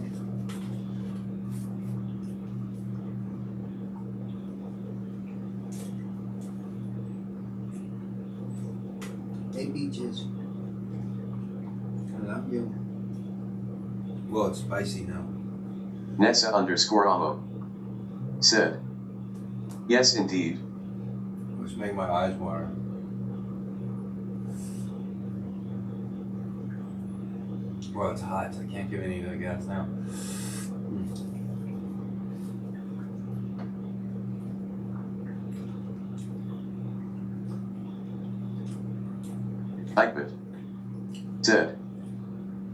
Hey, beaches. I love you. Well, it's spicy now. Nessa_amo. Said. Yes, indeed. Which make my eyes water. Well, it's hot. I can't give any of the gas now. Ipit. Said.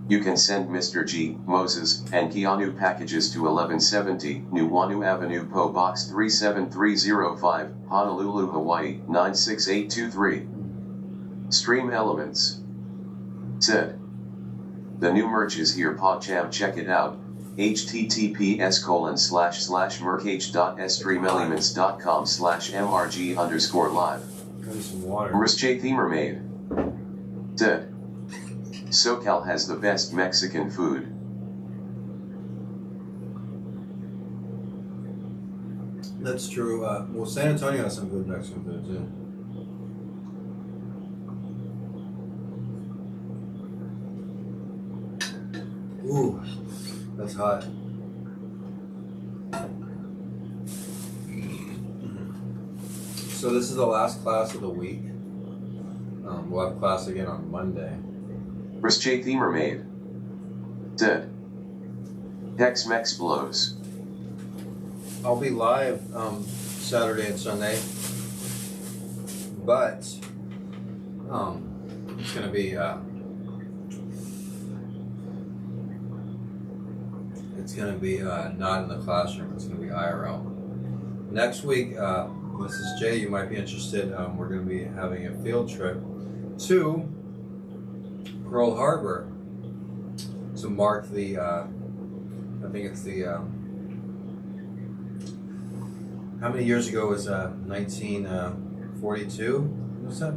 You can send Mr. G, Moses, and Keanu packages to 1170 Nuuanu Avenue, PO Box 37305, Honolulu, Hawaii 96823. Stream Elements. Said. The new merch is here, PogChamp, check it out. https://streamelements.com/mrg_live. Some water. Mr.G Themer made. Said. SoCal has the best Mexican food. That's true. Well, San Antonio has some good Mexican food too. Ooh, that's hot. So this is the last class of the week. We'll have class again on Monday. Mr.G the Mermaid said, Tex-Mex blows. I'll be live Saturday and Sunday, but it's gonna be not in the classroom. It's gonna be IRL. Next week, Mrs. J, you might be interested. We're gonna be having a field trip to Pearl Harbor to mark the. I think it's the. How many years ago was 1942? Was that?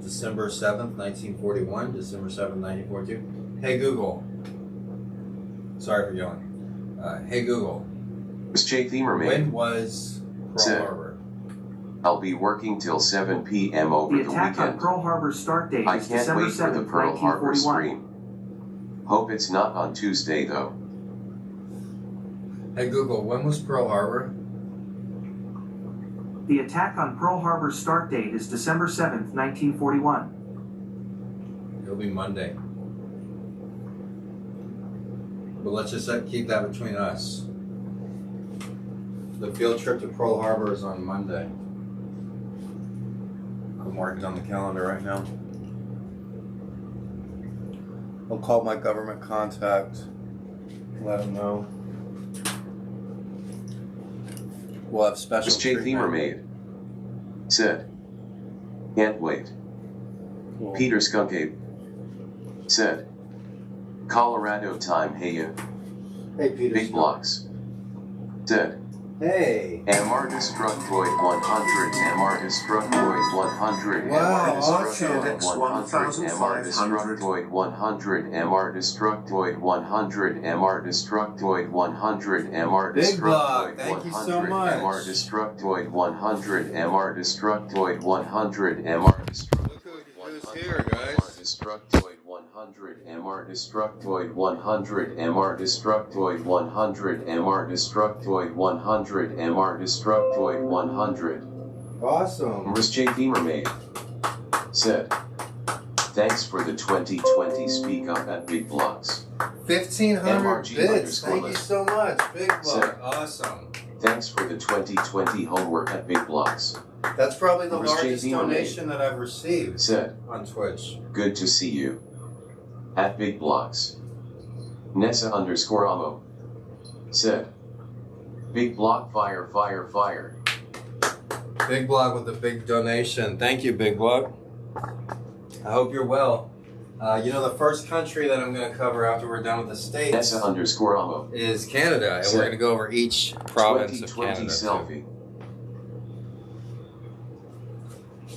December 7th, 1941. December 7th, 1942. Hey Google. Sorry for yelling. Hey Google. Mr.G the Mermaid When was Pearl said, Harbor? I'll be working till 7 p.m. over The the attack on weekend. Pearl Harbor's start date I is can't December wait for the 7th, Pearl Harbor 1941. stream. Hope it's not on Tuesday though. Hey Google, when was Pearl Harbor? The attack on Pearl Harbor's start date is December 7th, 1941. It'll be Monday. But let's just keep that between us. The field trip to Pearl Harbor is on Monday. I'll mark it on the calendar right now. I'll call my government contact, let them know. We'll have special Mr.G the treatment. Mermaid said, can't wait. Cool. Peter Skunkape said, Colorado time hey ya. Hey Peter. Big blocks said, Hey. MR Destructoid 100, MR Destructoid 100, Wow, MR Destructoid 100, MR Destructoid 100, MR Destructoid 100, MR Destructoid 100, MR Big block, Destructoid thank you 100, so much. MR Destructoid 100, MR Destructoid 100, MR Destructoid. Look who's here, guys. Destructoid 100, MR Destructoid 100, MR Destructoid 100, MR Destructoid 100, MR Destructoid 100. Awesome. Mr.G the Mermaid said, thanks for the 2020 speak up at Big Blocks. 1,500 MRG bits. Thank you list. so much. Big block. Set. Awesome. Thanks for the 2020 homework at Big Blocks. That's probably the Mr. largest G. donation that I've received Said, on Twitch. good to see you. At Big Blocks. Nessa_Amo said, Big Block fire fire fire. Big Block with a big donation. Thank you, Big Block. I hope you're well. You know, the first country that I'm going to cover after we're done with the States Nessa_Amo is Canada, and Set. we're going to go over each province of 2020 Canada. selfie.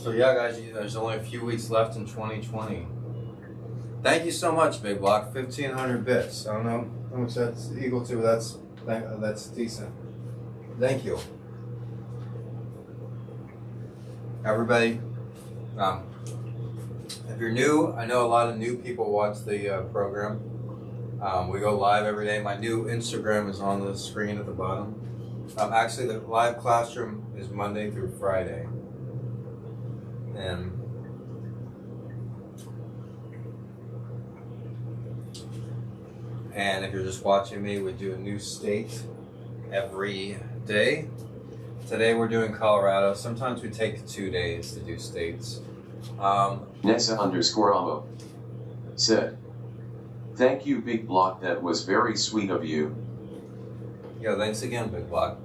So yeah, guys, there's only a few weeks left in 2020. Thank you so much, Big Block. 1,500 bits. I don't know how much that's equal to, but that's decent. Thank you. Everybody, if you're new, I know a lot of new people watch the program. We go live every day. My new Instagram is on the screen at the bottom. Actually, the live classroom is Monday through Friday. And if you're just watching me, we do a new state every day. Today we're doing Colorado. Sometimes we take 2 days to do states. Nessa_Amo said, thank you, Big Block. That was very sweet of you. Yeah, thanks again, Big Block.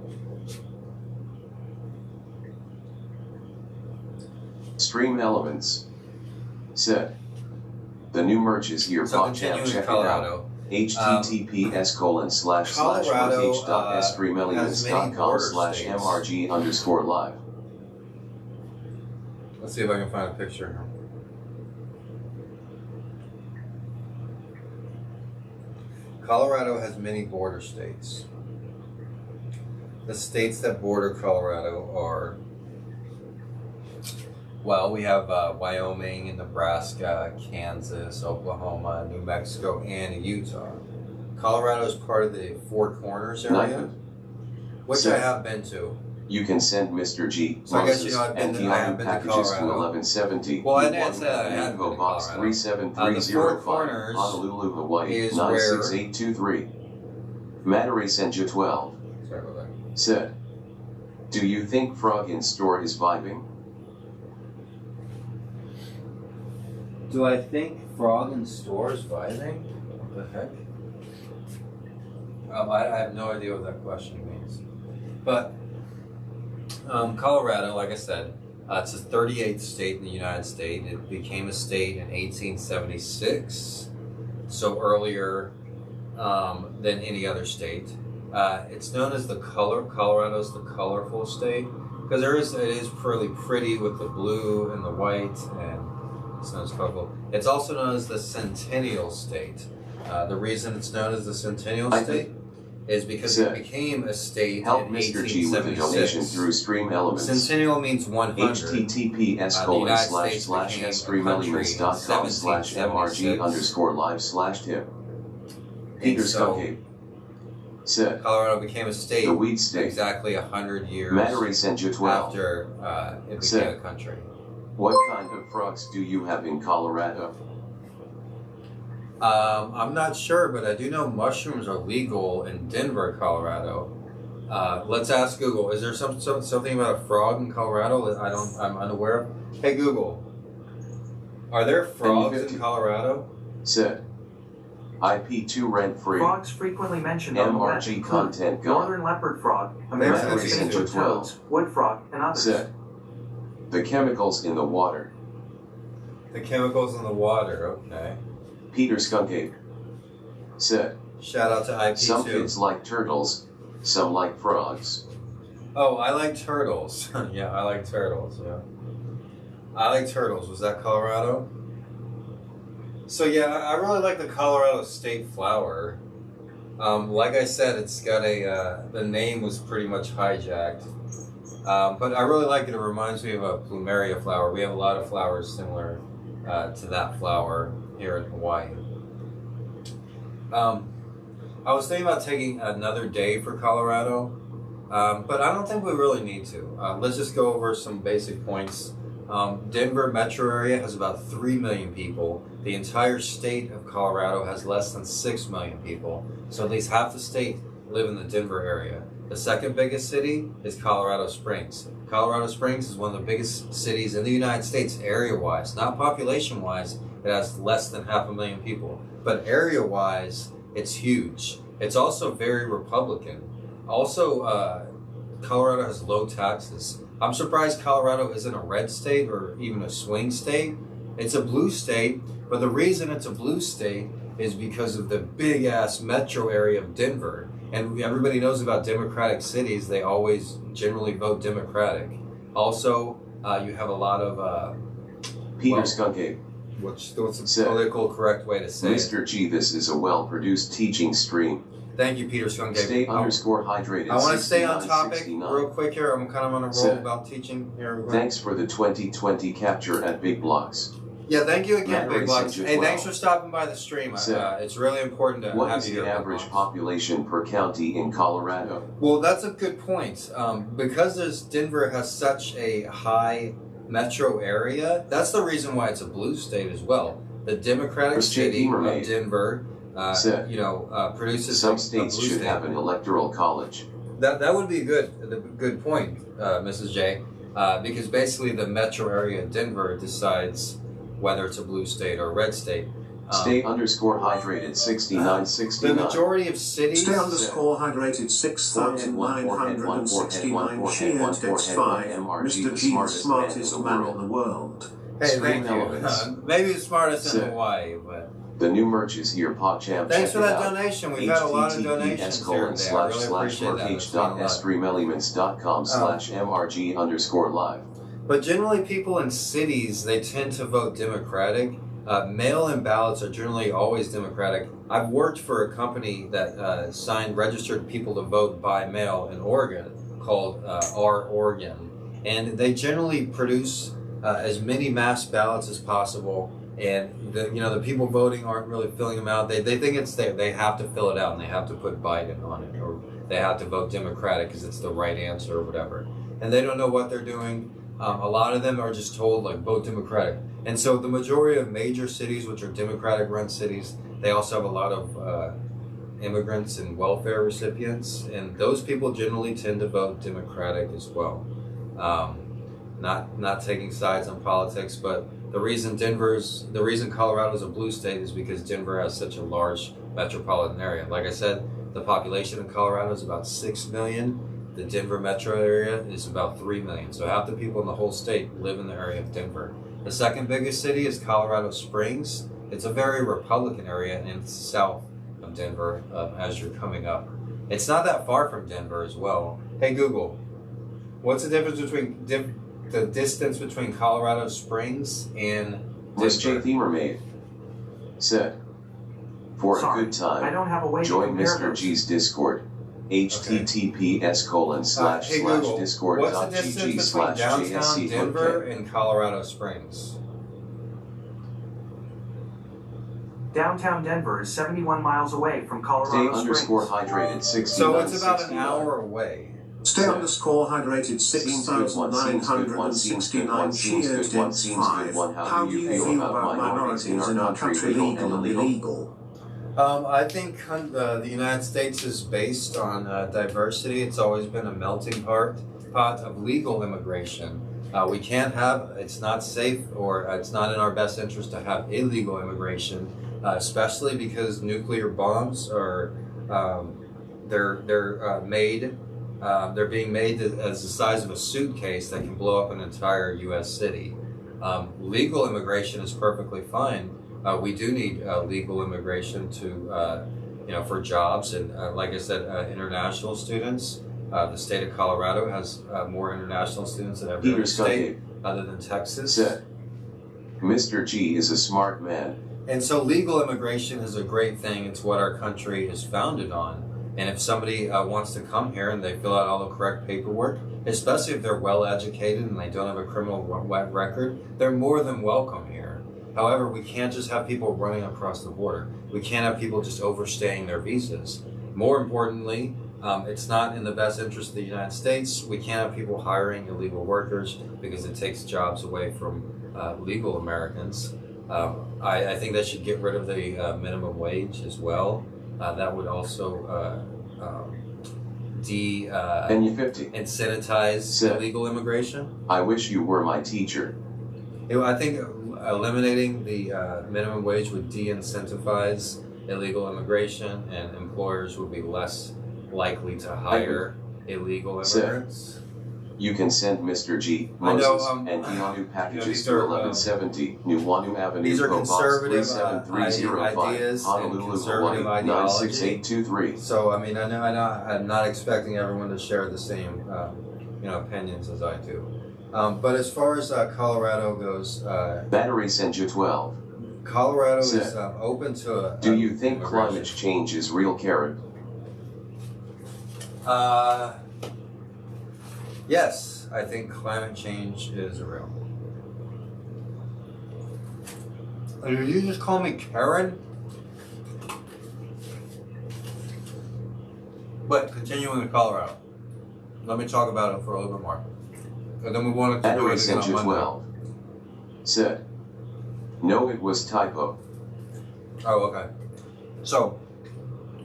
Stream Elements said, the new merch is here. So Pop continuing check it Colorado. out. https://merch.streamelements.com/mrg_live. Let's see if I can find a picture here. Colorado has many border states. The states that border Colorado are, well, we have Wyoming and Nebraska, Kansas, Oklahoma, New Mexico, and Utah. Colorado is part of the Four Corners area, which I have been to. You can send Mr. G, So I guess, Moses, I've been and to, I have Keanu been to packages to Colorado. 1170. Well, I didn't say I hadn't been to Box Colorado. 37305, The Four Corners Honolulu, Hawaii, is where- 96823. Mataray Senja 12 Sorry about that. said, "Do you think Frog in store is vibing?" Do I think Frog in store is vibing? What the heck? I have no idea what that question means. But Colorado, like I said, it's the 38th state in the United States. It became a state in 1876, so earlier than any other state. It's known as Colorado's the colorful state because it is really pretty with the blue and the white, and it's known as colorful. It's also known as the Centennial State. The reason it's known as the Centennial State is because it became a state Help in Mr. G with a donation 1876. through Stream Elements. Centennial means 100. https://streamelements.com/mrg_live/tip. Peter Skunkate said, Colorado became a state the weed state, exactly 100 years Mataray Senja 12 after it became a country. What kind of frogs do you have in Colorado? I'm not sure, but I do know mushrooms are legal in Denver, Colorado. Let's ask Google. Is there something about a frog in Colorado that I'm unaware of? Hey Google, are there frogs in Colorado? Said, IP2 rent free. Frogs frequently mentioned on the web MRG include content gone. northern leopard frog, American Mataray sphinx Senja with 12 toads, wood frog, and others. Said, the chemicals in the water. The chemicals in the water. Okay. Peter Skunkate said, Shout out to IP2. some kids like turtles, some like frogs. Oh, I like turtles. Yeah, I like turtles. Yeah, I like turtles. Was that Colorado? So yeah, I really like the Colorado state flower. Like I said, it's got the name was pretty much hijacked. But I really like it. It reminds me of a plumeria flower. We have a lot of flowers similar to that flower here in Hawaii. I was thinking about taking another day for Colorado, but I don't think we really need to. Let's just go over some basic points. Denver metro area has about 3 million people. The entire state of Colorado has less than 6 million people. So at least half the state live in the Denver area. The second biggest city is Colorado Springs. Colorado Springs is one of the biggest cities in the United States area-wise, not population-wise. It has less than 500,000 people, but area-wise, it's huge. It's also very Republican. Also, Colorado has low taxes. I'm surprised Colorado isn't a red state or even a swing state. It's a blue state, but the reason it's a blue state is because of the big-ass metro area of Denver. And everybody knows about Democratic cities. They always generally vote Democratic. Also, you have a lot of... Peter Skunkate What's the political correct way to say Mr. G, this is a well-produced teaching stream. Thank you, Peter Skungate. Stay _hydrated. I want to stay on topic 69. real quick here. I'm kind of on a roll Said, about teaching here. Thanks for the 2020 capture at Big Blocks. Yeah, thank you again, Mataray Big Blocks. Senja Hey, 12 thanks for stopping by the stream. Said, It's really important to what have is you the here. average population per county in Colorado? Well, that's a good point. Because Denver has such a high metro area, that's the reason why it's a blue state as well. The Democratic city of Denver, produces some a states blue should state. have an electoral college. That would be a good point, Mrs. J, because basically the metro area of Denver decides whether it's a blue state or a red state. Stay _hydrated 6969. The majority of cities... Stay _hydrated 6,969. She and text 5. Mr. G, the smartest man in the world. Hey, thank you. Maybe the smartest in Hawaii, but... The new merch is here, PodChamp. Thanks for that donation. We've had a lot of donations here today. I really appreciate that. /streamelements.com/mrg_live. But generally people in cities, they tend to vote Democratic. Mail-in ballots are generally always Democratic. I've worked for a company that registered people to vote by mail in Oregon called Our Oregon, and they generally produce as many mass ballots as possible. And the people voting aren't really filling them out. They think it's they have to fill it out and they have to put Biden on it, or they have to vote Democratic because it's the right answer or whatever. And they don't know what they're doing. A lot of them are just told like vote Democratic. And so the majority of major cities, which are Democratic-run cities, they also have a lot of immigrants and welfare recipients, and those people generally tend to vote Democratic as well. Not taking sides on politics, but the reason Colorado is a blue state is because Denver has such a large metropolitan area. Like I said, the population in Colorado is about 6 million. The Denver metro area is about 3 million. So half the people in the whole state live in the area of Denver. The second biggest city is Colorado Springs. It's a very Republican area, and it's south of Denver as you're coming up. It's not that far from Denver as well. Hey Google, what's the difference between the distance between Colorado Springs and Denver? This J. Mermaid said, for a good I time, don't have a way to join compare Mr. those. G's Discord. Hey Google, discord.gg/discord.gg/JSC what's the distance between downtown Denver and Colorado Springs? Downtown Denver is 71 miles away from Stay Colorado Springs. _hydrated 69. So it's about an hour away. Stay _hydrated 6,969 cheers to 5. How do you feel about minorities in our country, legal and illegal? I think the United States is based on diversity. It's always been a melting pot of legal immigration. We can't have, it's not safe, or it's not in our best interest to have illegal immigration, especially because nuclear bombs are, they're being made as the size of a suitcase that can blow up an entire U.S. city. Legal immigration is perfectly fine. We do need legal immigration to, for jobs and, like I said, international students. The state of Colorado has more international students than every other state other than Texas. Said, Mr. G is a smart man. And so legal immigration is a great thing. It's what our country is founded on. And if somebody wants to come here and they fill out all the correct paperwork, especially if they're well educated and they don't have a criminal record, they're more than welcome here. However, we can't just have people running across the border. We can't have people just overstaying their visas. More importantly, it's not in the best interest of the United States. We can't have people hiring illegal workers because it takes jobs away from legal Americans. I think they should get rid of the minimum wage as well. That would also incentivize illegal immigration. I wish you were my teacher. I think eliminating the minimum wage would de-incentivize illegal immigration, and employers would be less likely to hire illegal immigrants. You can send Mr. G, Moses, and Keanu packages to 1170 New Wanu Avenue, these are Box conservative 37305, ideas Honolulu, and conservative Hawaii, ideology. 96823. So, I mean, I'm not expecting everyone to share the same, opinions as I do. But as far as Colorado goes, Battery sent you 12. Colorado is open to. Do you think climate change is real, Karen? Yes, I think climate change is real. Did you just call me Karen? But continuing with Colorado, let me talk about it for a little bit more. And then we wanted to do it again on Monday. 12. Said, no, it was typo. Oh, okay. So,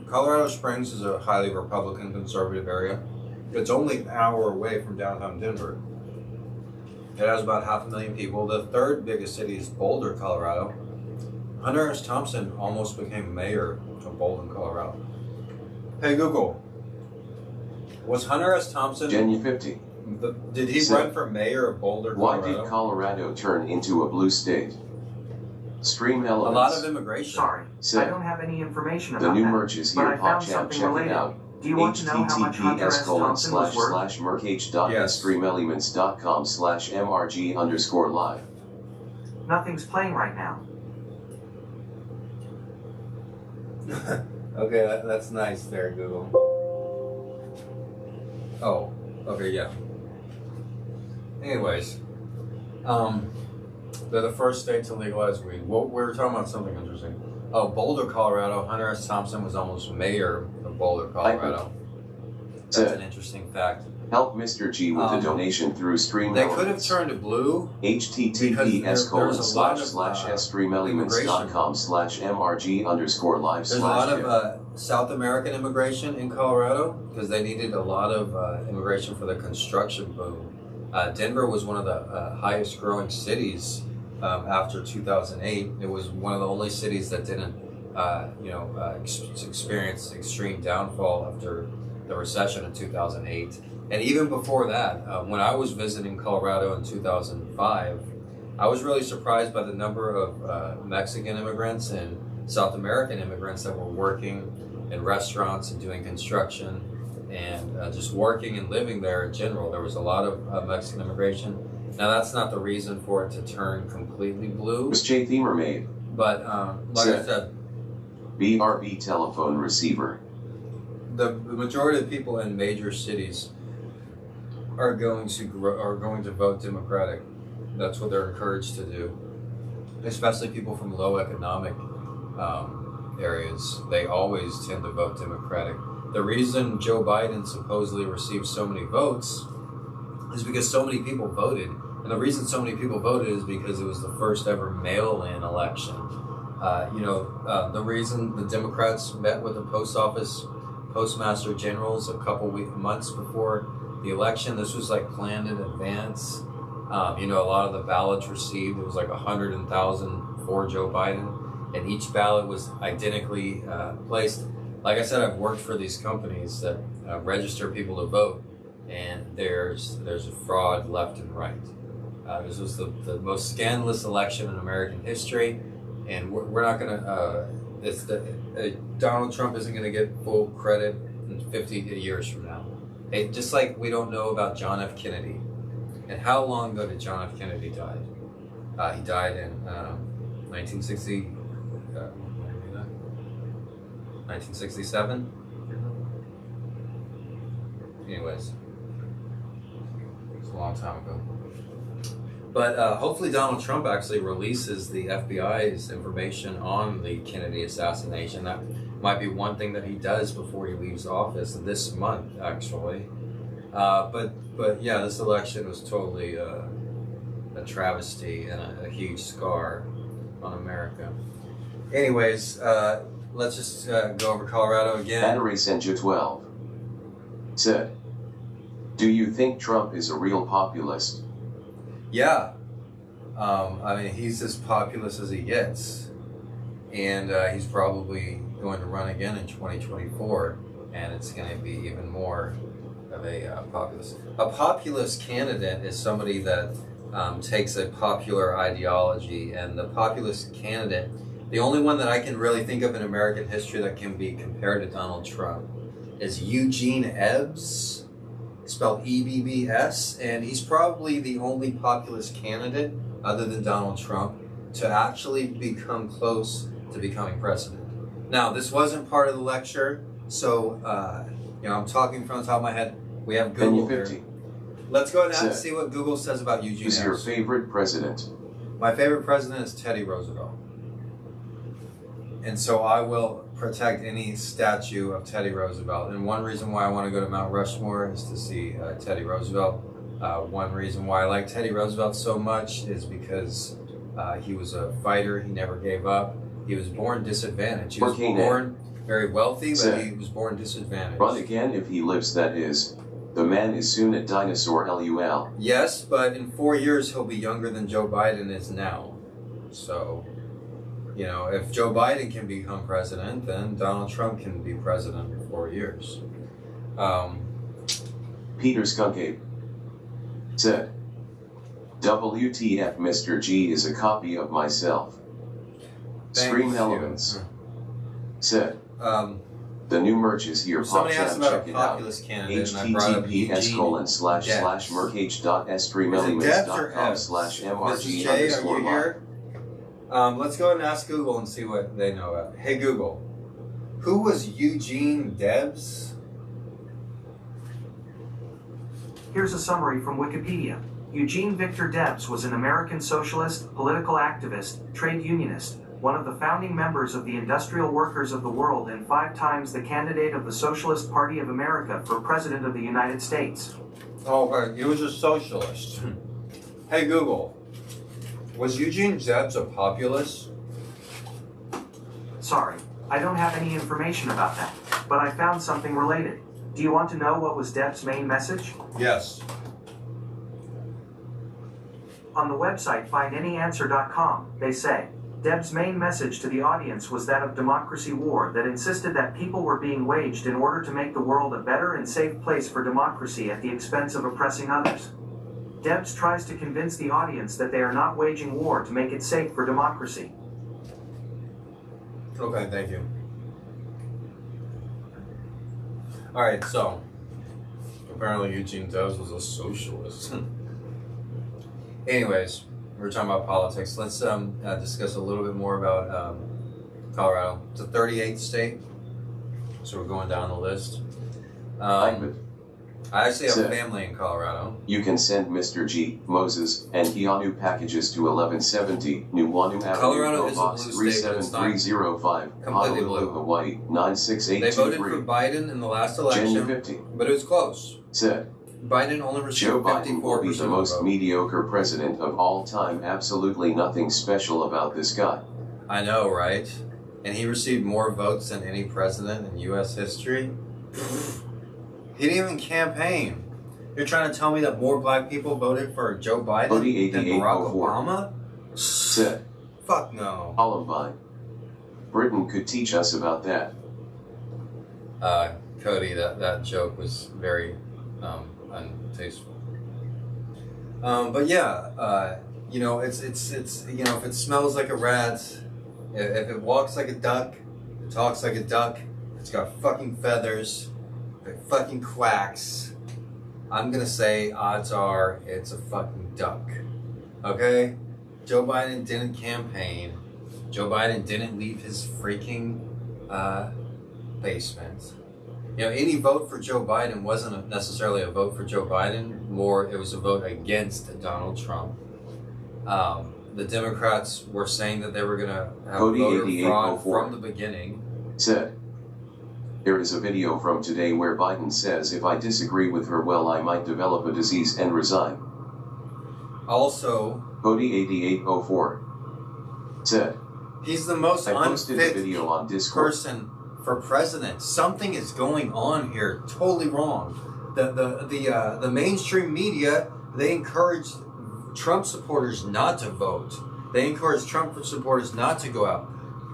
Colorado Springs is a highly Republican conservative area. It's only an hour away from downtown Denver. It has about 500,000 people. The third biggest city is Boulder, Colorado. Hunter S. Thompson almost became mayor of Boulder, Colorado. Hey Google, was Hunter S. Thompson... Jenny 50. Did he run for mayor of Boulder, Colorado? Why did Colorado turn into a blue state? Stream elements. A lot of immigration. Sorry, I don't have any information about the new that, merch is but here, I found PopChamp, something check related. it out. Do you want to know how much Hunter S. Thompson was worth? https://merch.streamelements.com/mrg_live. Nothing's playing right now. Okay, that's nice there, Google. Oh, okay, yeah. Anyways, they're the first state to legalize weed. Well, we were talking about something interesting. Oh, Boulder, Colorado. Hunter S. Thompson was almost mayor of Boulder, Colorado. That's an interesting fact. Help Mr. G with a donation through Stream They Elements. could have turned to blue. https://streamelements.com/streamelements.com/mrg_live/. There's a lot of South American immigration in Colorado because they needed a lot of immigration for the construction boom. Denver was one of the highest growing cities after 2008. It was one of the only cities that didn't, experience extreme downfall after the recession in 2008. And even before that, when I was visiting Colorado in 2005, I was really surprised by the number of Mexican immigrants and South American immigrants that were working in restaurants and doing construction and just working and living there in general. There was a lot of Mexican immigration. Now, that's not the reason for it to turn completely blue. Was J. Themer made? But like I said, BRB telephone receiver. the majority of people in major cities are going to vote Democratic. That's what they're encouraged to do, especially people from low economic areas. They always tend to vote Democratic. The reason Joe Biden supposedly received so many votes is because so many people voted. And the reason so many people voted is because it was the first ever mail-in election. The reason the Democrats met with the post office postmaster generals a couple months before the election, this was like planned in advance. A lot of the ballots received, it was like 100,000 for Joe Biden, and each ballot was identically placed. Like I said, I've worked for these companies that register people to vote, and there's a fraud left and right. This was the most scandalous election in American history, and we're not going to. Donald Trump isn't going to get full credit in 50 years from now. Just like we don't know about John F. Kennedy. And how long ago did John F. Kennedy die? He died in 1967? Anyways, it's a long time ago. But hopefully Donald Trump actually releases the FBI's information on the Kennedy assassination. That might be one thing that he does before he leaves office this month, actually. But yeah, this election was totally a travesty and a huge scar on America. Anyways, let's just go over Colorado again. Battery Senja 12 said, "Do you think Trump is a real populist?" Yeah. He's as populist as he gets. And he's probably going to run again in 2024. And it's going to be even more of a populist. A populist candidate is somebody that takes a popular ideology. And the populist candidate, the only one that I can really think of in American history that can be compared to Donald Trump is Eugene Ebbs. Spelled EBBS, and he's probably the only populist candidate other than Donald Trump to actually become close to becoming president. Now, this wasn't part of the lecture, so I'm talking from the top of my head. We have Google here. Let's go ahead and see what Google says about Eugene Ebbs. Who's your favorite president? My favorite president is Teddy Roosevelt. And so I will protect any statue of Teddy Roosevelt. And one reason why I want to go to Mount Rushmore is to see Teddy Roosevelt. One reason why I like Teddy Roosevelt so much is because he was a fighter. He never gave up. He was born disadvantaged. He was born very wealthy, but he was born disadvantaged. Run again if he lives, that is. The man is soon a dinosaur, LUL. Yes, but in 4 years he'll be younger than Joe Biden is now. So, if Joe Biden can become president, then Donald Trump can be president in 4 years. Peter Skunkape said, "WTF, Mr. G is a copy of myself." Stream Elements said, "The new merch is here. Somebody asked about check a it out. populist candidate, and I brought up https://merch.streamelements.com/mrg_live. Mr.G, are you here? Let's go ahead and ask Google and see what they know about. Hey Google, Who was Eugene Debs? Here's a summary from Wikipedia. Eugene Victor Debs was an American socialist, political activist, trade unionist, one of the founding members of the Industrial Workers of the World and 5 times the candidate of the Socialist Party of America for President of the United States. Oh, right. He was a socialist. Hey, Google. Was Eugene Debs a populist? Sorry, I don't have any information about that, but I found something related. Do you want to know what was Debs' main message? Yes. On the website findanyAnswer.com, they say, Debs' main message to the audience was that of democracy war that insisted that people were being waged in order to make the world a better and safe place for democracy at the expense of oppressing others. Debs tries to convince the audience that they are not waging war to make it safe for democracy. Okay, thank you. Alright, so apparently Eugene Debs was a socialist. Anyways, we're talking about politics. Let's discuss a little bit more about Colorado. It's a 38th state, so we're going down the list. I actually have a family in Colorado. You can send Mr.G, Moses, and Keanu packages to 1170 Nuuanu Avenue, Colorado is a Box blue state, but it's not 37305, completely Honolulu, blue. Hawaii, 96823. They voted for Biden in the last election, January 50. but it was close. Said, Biden only received Joe 54% Biden will be of the the most vote. mediocre president of all time. Absolutely nothing special about this guy. I know, right? And he received more votes than any president in U.S. history. He didn't even campaign. You're trying to tell me that more black people voted for Joe Biden than Barack Obama? Said, Fuck no. Columbine. Britain could teach us about that. Cody, that joke was very untasteful. But yeah, you know, it's you know, if it smells like a rat, if it walks like a duck, it talks like a duck, it's got fucking feathers, it fucking quacks, I'm gonna say odds are it's a fucking duck. Okay? Joe Biden didn't campaign. Joe Biden didn't leave his freaking basement. You know, any vote for Joe Biden wasn't necessarily a vote for Joe Biden. More, it was a vote against Donald Trump. The Democrats were saying that they were going to have voter fraud from the beginning. Said, there is a video from today where Biden says, if I disagree with her, well, I might develop a disease and resign. Also, Cody8804 said, he's the most I posted the unfit video on Discord. person for president. Something is going on here, totally wrong. The mainstream media, they encourage Trump supporters not to vote. They encourage Trump supporters not to go out.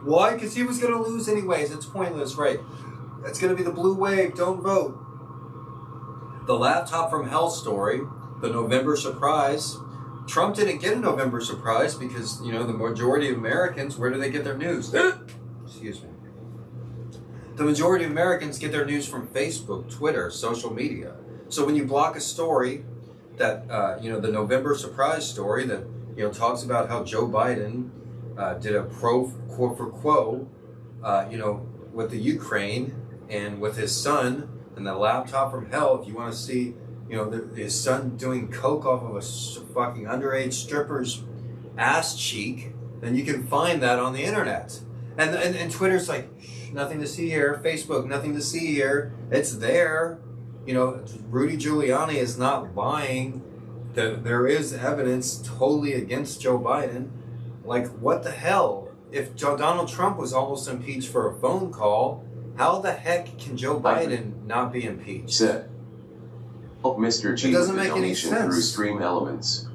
Why? Because he was going to lose anyways. It's pointless, right? It's going to be the blue wave. Don't vote. The laptop from hell story, the November surprise. Trump didn't get a November surprise because, you know, the majority of Americans, where do they get their news? Excuse me. The majority of Americans get their news from Facebook, Twitter, social media. So when you block a story that, you know, the November surprise story that, you know, talks about how Joe Biden did a pro for quo, you know, with the Ukraine and with his son and the laptop from hell, if you want to see, you know, his son doing coke off of a fucking underage stripper's ass cheek, then you can find that on the internet. And Twitter's like, nothing to see here. Facebook, nothing to see here. It's there. You know, Rudy Giuliani is not lying. There is evidence totally against Joe Biden. Like, what the hell? If Donald Trump was almost impeached for a phone call, how the heck can Joe Biden not be impeached? Said, help Mr. G It doesn't with the make any donation sense. through Stream Elements.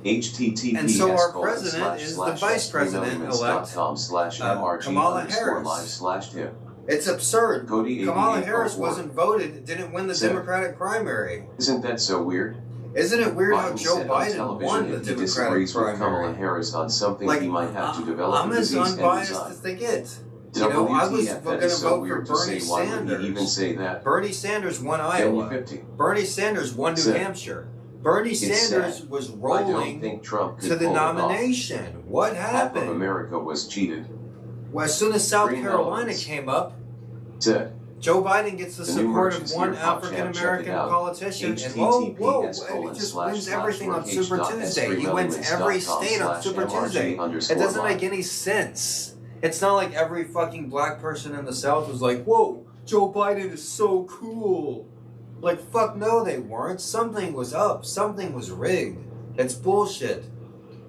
HTTPS And so our president is the vice president-elect, Kamala Harris. /tip. It's absurd. Cody Kamala 8804. Harris wasn't voted, didn't win the Said, Democratic primary. Isn't that so weird? Isn't it weird how Biden Joe said on Biden television won the if he Democratic disagrees with Kamala primary? Harris on something, Like, he might have to develop I'm a as disease and unbiased resign. as they get. You know, I was going to vote for Bernie Sanders. Even say that? Bernie Sanders won Iowa. 50. Bernie Sanders won New Said, Hampshire. Bernie Sanders sad. was I don't rolling think Trump could to the pull it off. nomination. What Half of happened? America was cheated. Well, as soon as South Green Carolina elements. came up, said. Joe Biden gets the The new support of merchants one here, Pop African Champ, check American it out. politician, and and he just wins everything on Super Tuesday. He wins every state on Super Tuesday. It doesn't make any sense. It's not like every fucking black person in the South was like, whoa, Joe Biden is so cool. Like, fuck no, they weren't. Something was up. Something was rigged. It's bullshit.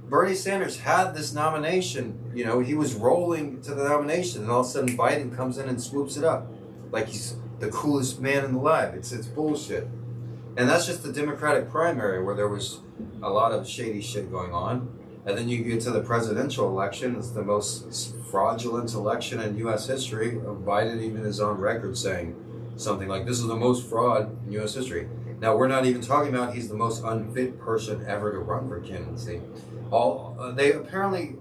Bernie Sanders had this nomination. You know, he was rolling to the nomination, and all of a sudden Biden comes in and swoops it up. Like he's the coolest man in the lab. It's bullshit. And that's just the Democratic primary where there was a lot of shady shit going on. And then you get to the presidential election. It's the most fraudulent election in U.S. history. Biden even is on record saying something like, this is the most fraud in U.S. history. Now, we're not even talking about he's the most unfit person ever to run for candidacy. They apparently,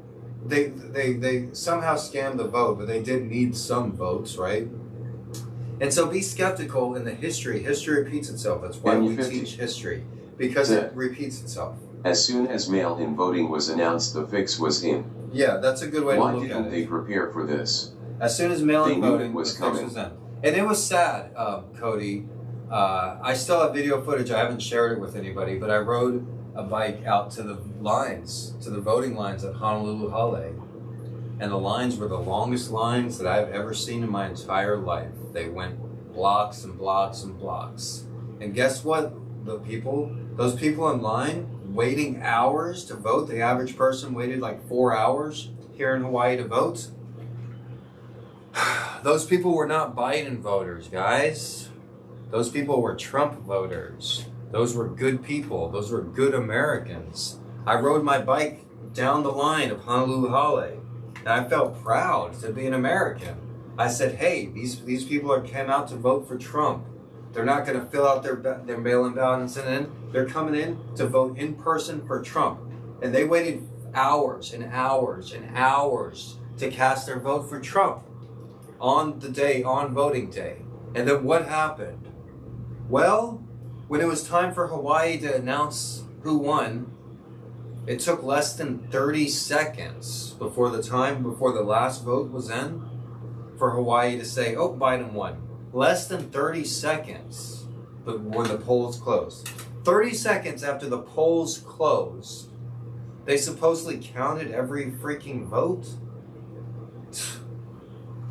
they somehow scammed the vote, but they did need some votes, right? And so be skeptical in the history. History repeats itself. That's why we teach history, because it repeats itself. As soon as mail-in voting was announced, the fix was in. Yeah, that's a good way to look at it. Why didn't they prepare for this? As soon as mail-in voting was the coming. fix was in. And it was sad, Cody. I still have video footage. I haven't shared it with anybody, but I rode a bike out to the lines, to the voting lines at Honolulu Hale. And the lines were the longest lines that I've ever seen in my entire life. They went blocks and blocks and blocks. And guess what? Those people in line waiting hours to vote, the average person waited like 4 hours here in Hawaii to vote. Those people were not Biden voters, guys. Those people were Trump voters. Those were good people. Those were good Americans. I rode my bike down the line of Honolulu Hale, and I felt proud to be an American. I said, hey, these people came out to vote for Trump. They're not going to fill out their mail-in ballot and send it in. They're coming in to vote in person for Trump. And they waited hours and hours and hours to cast their vote for Trump on voting day. And then what happened? Well, when it was time for Hawaii to announce who won, it took less than 30 seconds before the last vote was in for Hawaii to say, oh, Biden won. Less than 30 seconds when the polls closed. 30 seconds after the polls closed, they supposedly counted every freaking vote.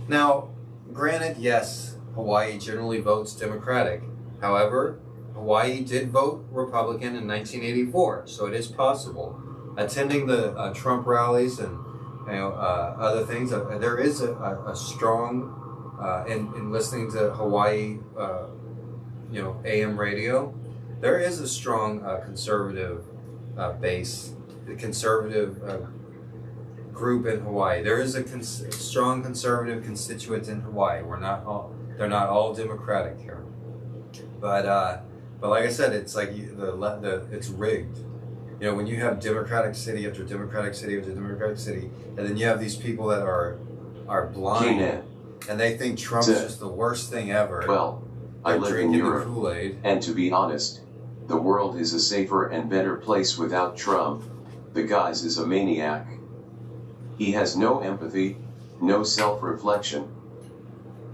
Now, granted, yes, Hawaii generally votes Democratic. However, Hawaii did vote Republican in 1984, so it is possible. Attending the Trump rallies and other things, there is a strong, in listening to Hawaii, AM radio, there is a strong conservative base, the conservative group in Hawaii. There is a strong conservative constituent in Hawaii. They're not all Democratic here, but like I said, it's like it's rigged. You know, when you have Democratic city after Democratic city after Democratic city, and then you have these people that are blind, and they think Trump's just the worst thing ever. Well, I live in Europe, Kool-Aid. And to be honest, the world is a safer and better place without Trump. The guy is a maniac. He has no empathy, no self-reflection.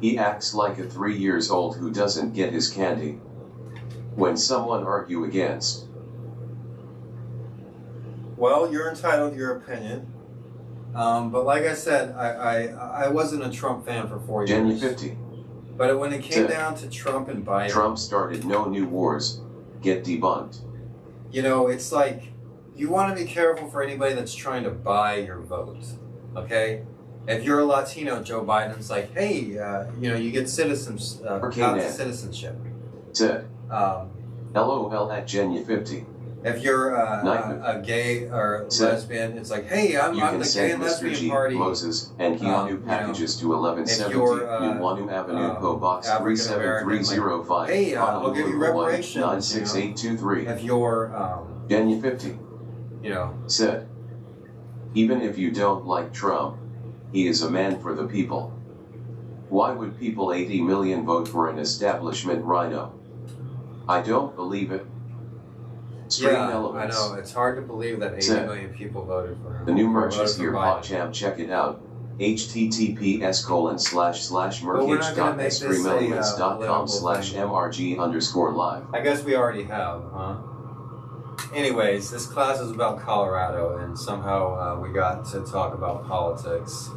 He acts like a 3-year-old who doesn't get his candy. When someone argue against. Well, you're entitled to your opinion. But like I said, I wasn't a Trump fan for 4 years. January 50. But when it came down to Trump and Biden... Trump started no new wars. Get debunked. You know, it's like, you want to be careful for anybody that's trying to buy your vote, okay? If you're a Latino, Joe Biden's like, hey, you get citizenship. Said. LOL at January 50. If you're a gay or lesbian, it's like, hey, I'm the gay and lesbian Mr.G, party. Moses, and Keanu packages to 1170 Nuwanu Avenue, PO Box 37305. Hey, I'll give you reparations. 96823. If you're January 50. Said. Even if you don't like Trump, he is a man for the people. Why would people 80 million vote for an establishment rhino? I don't believe it. Elements. I know. It's hard to believe that 80 million people voted for him. The new merch is here, Pop Champ. Check it out. https://mercage.s3elements.com/mrg_live. I guess we already have, huh? Anyways, this class is about Colorado, and somehow we got to talk about politics.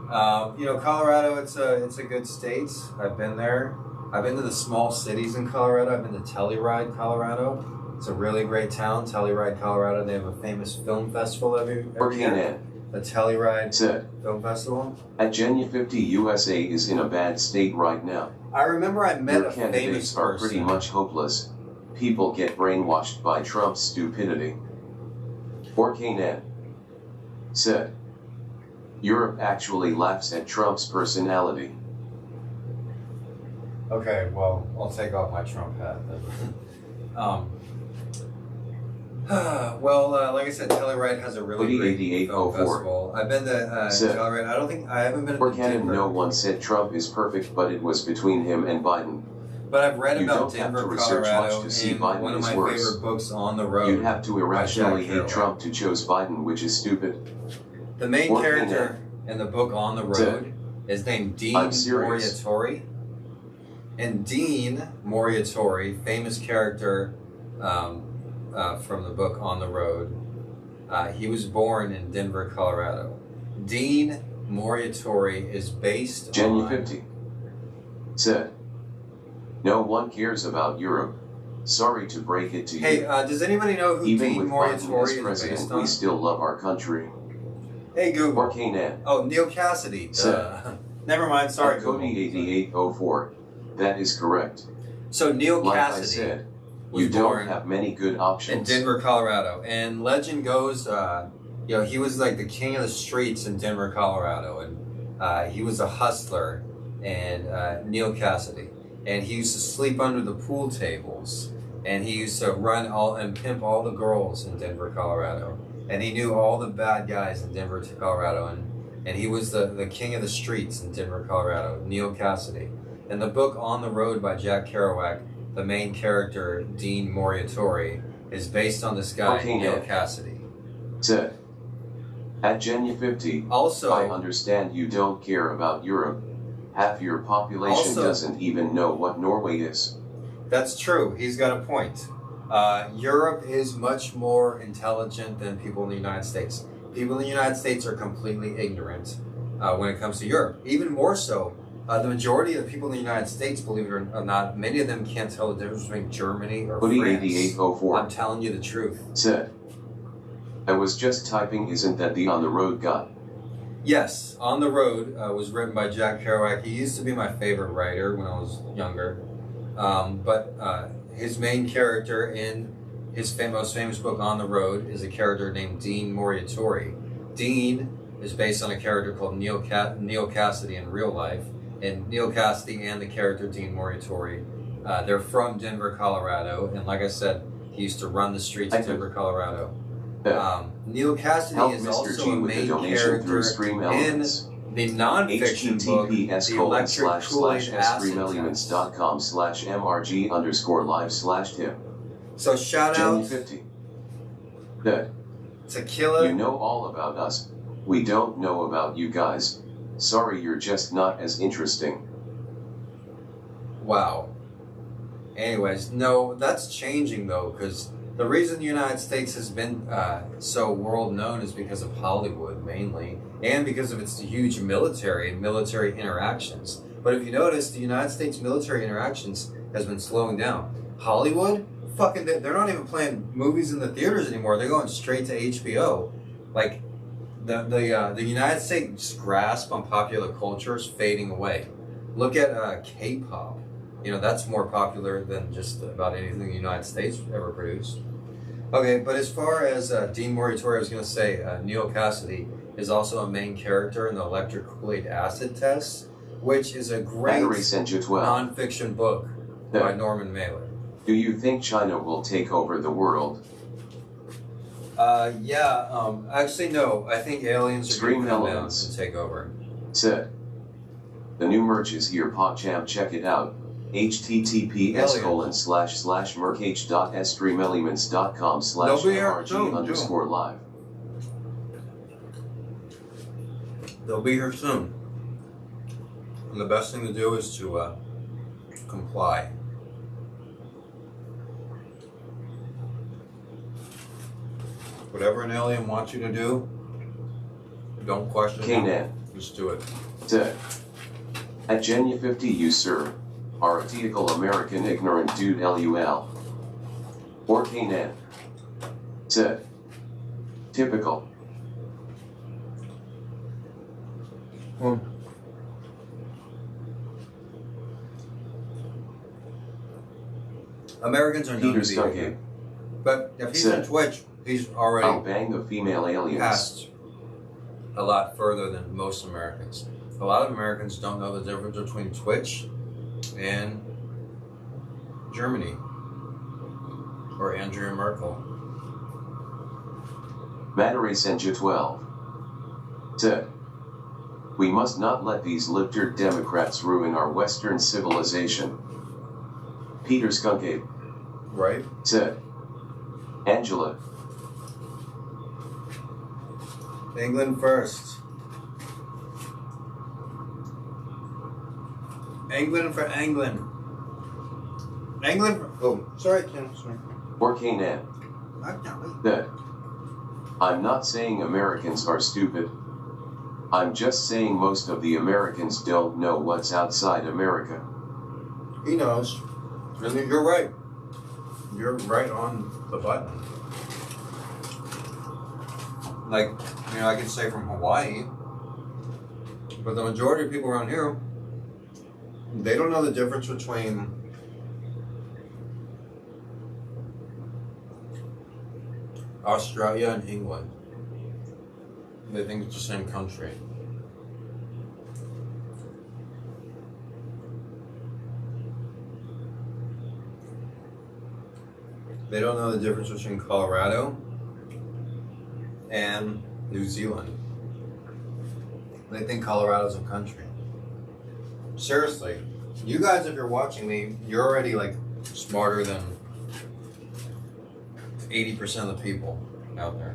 Colorado, it's a good state. I've been there. I've been to the small cities in Colorado. I've been to Telluride, Colorado. It's a really great town, Telluride, Colorado. They have a famous film festival every year. The Telluride Film Festival. At Genya 50 USA is in a bad state right now. I remember I met Your a famous candidates are person. pretty much hopeless. People get brainwashed by Trump's stupidity. Orkanen said, Europe actually laughs at Trump's personality. Okay, well, I'll take off my Trump hat then. Like I said, Telluride has a really great film festival. I've been to Telluride. I haven't been to Denver. No one said Trump is perfect, but it was between him and Biden. But I've read about don't have Denver, to research Colorado, much to see and Biden one of is my worse. favorite books, On the Road. You'd have to irrationally by Jack hate Kerouac. Trump to choose Biden, which is stupid. The main character in the book On the Road is named Dean Moriarty. And Dean Moriarty, famous character from the book On the Road, he was born in Denver, Colorado. Dean Moriarty is based Genya on... 50 said, no one cares about Europe. Sorry to break it to you. Hey, does anybody know who Even Dean with Moriarty Biden as is president, based on? we still love our country. Hey, Google. Orkanen. Oh, Neil Cassidy. Never mind, sorry, Google. Cody 8804. That is correct. So Neil Like Cassidy I said, was you don't born have many good in options. Denver, Colorado. And legend goes, he was like the king of the streets in Denver, Colorado. And he was a hustler, and Neil Cassidy. And he used to sleep under the pool tables. And he used to run and pimp all the girls in Denver, Colorado. And he knew all the bad guys in Denver, Colorado. And he was the king of the streets in Denver, Colorado, Neil Cassidy. In the book On the Road by Jack Kerouac, the main character, Dean Moriarty, is based on this guy, Neil Cassidy. Said, at Genya 50, Also, I understand you don't care about Europe. Half your population doesn't even know what Norway is. That's true. He's got a point. Europe is much more intelligent than people in the United States. People in the United States are completely ignorant when it comes to Europe. Even more so, the majority of the people in the United States, believe it or not, many of them can't tell the difference between Germany or France. 8804. I'm telling you the truth. Said, I was just typing, isn't that the On the Road guy? Yes, On the Road was written by Jack Kerouac. He used to be my favorite writer when I was younger. But his main character in his most famous book, On the Road, is a character named Dean Moriarty. Dean is based on a character called Neil Cassidy in real life. And Neil Cassidy and the character Dean Moriarty, they're from Denver, Colorado. And like I said, he used to run the streets of Denver, Colorado. Neil Cassidy is also a main character in the non-fiction book, The Electric Kool-Aid Acid Test. .com/mrg_live/tip. So shout out Tequila. You know all about us. We don't know about you guys. Sorry, you're just not as interesting. Wow. Anyways, no, that's changing though, because the reason the United States has been so world known is because of Hollywood mainly, and because of its huge military interactions. But if you notice, the United States military interactions has been slowing down. Hollywood, they're not even playing movies in the theaters anymore. They're going straight to HBO. Like the United States grasp on popular culture is fading away. Look at K-pop. That's more popular than just about anything the United States ever produced. Okay, but as far as Dean Moriarty, I was going to say Neil Cassidy is also a main character in the Electric Kool-Aid Acid Test, which is a great non-fiction book by Norman Mailer. Do you think China will take over the world? Actually no. I think aliens are going to come down and take over. Said, the new merch is here, PogChamp, check it out. https://mercage.s3elements.com/mrg_live. They'll be here soon. And the best thing to do is to comply. Whatever an alien wants you to do, don't question Canaan. Just do it. Ted. At Genya 50 you sir, are a typical American ignorant dude LUL. Or Canaan. Ted. Typical. Well, Americans are known Peter to be Stuckey. ignorant. But if he's Sid. on Twitch, he's I'll already bang the female aliens. passed a lot further than most Americans. A lot of Americans don't know the difference between Twitch and Germany or Angela Merkel. Battery Senja 12. Ted. We must not let these lip-dirt Democrats ruin our Western civilization. Peter Skunkape. Right? Ted. Angela. England first. England for England. England for... Oh, sorry, Ken. Sorry. Or Canaan. I can't wait. Ted. I'm not saying Americans are stupid. I'm just saying most of the Americans don't know what's outside America. He knows. And you're right. You're right on the button. Like, you know, I can say from Hawaii, but the majority of people around here, they don't know the difference between Australia and England. They think it's the same country. They don't know the difference between Colorado and New Zealand. They think Colorado's a country. Seriously, you guys, if you're watching me, you're already like smarter than 80% of the people out there.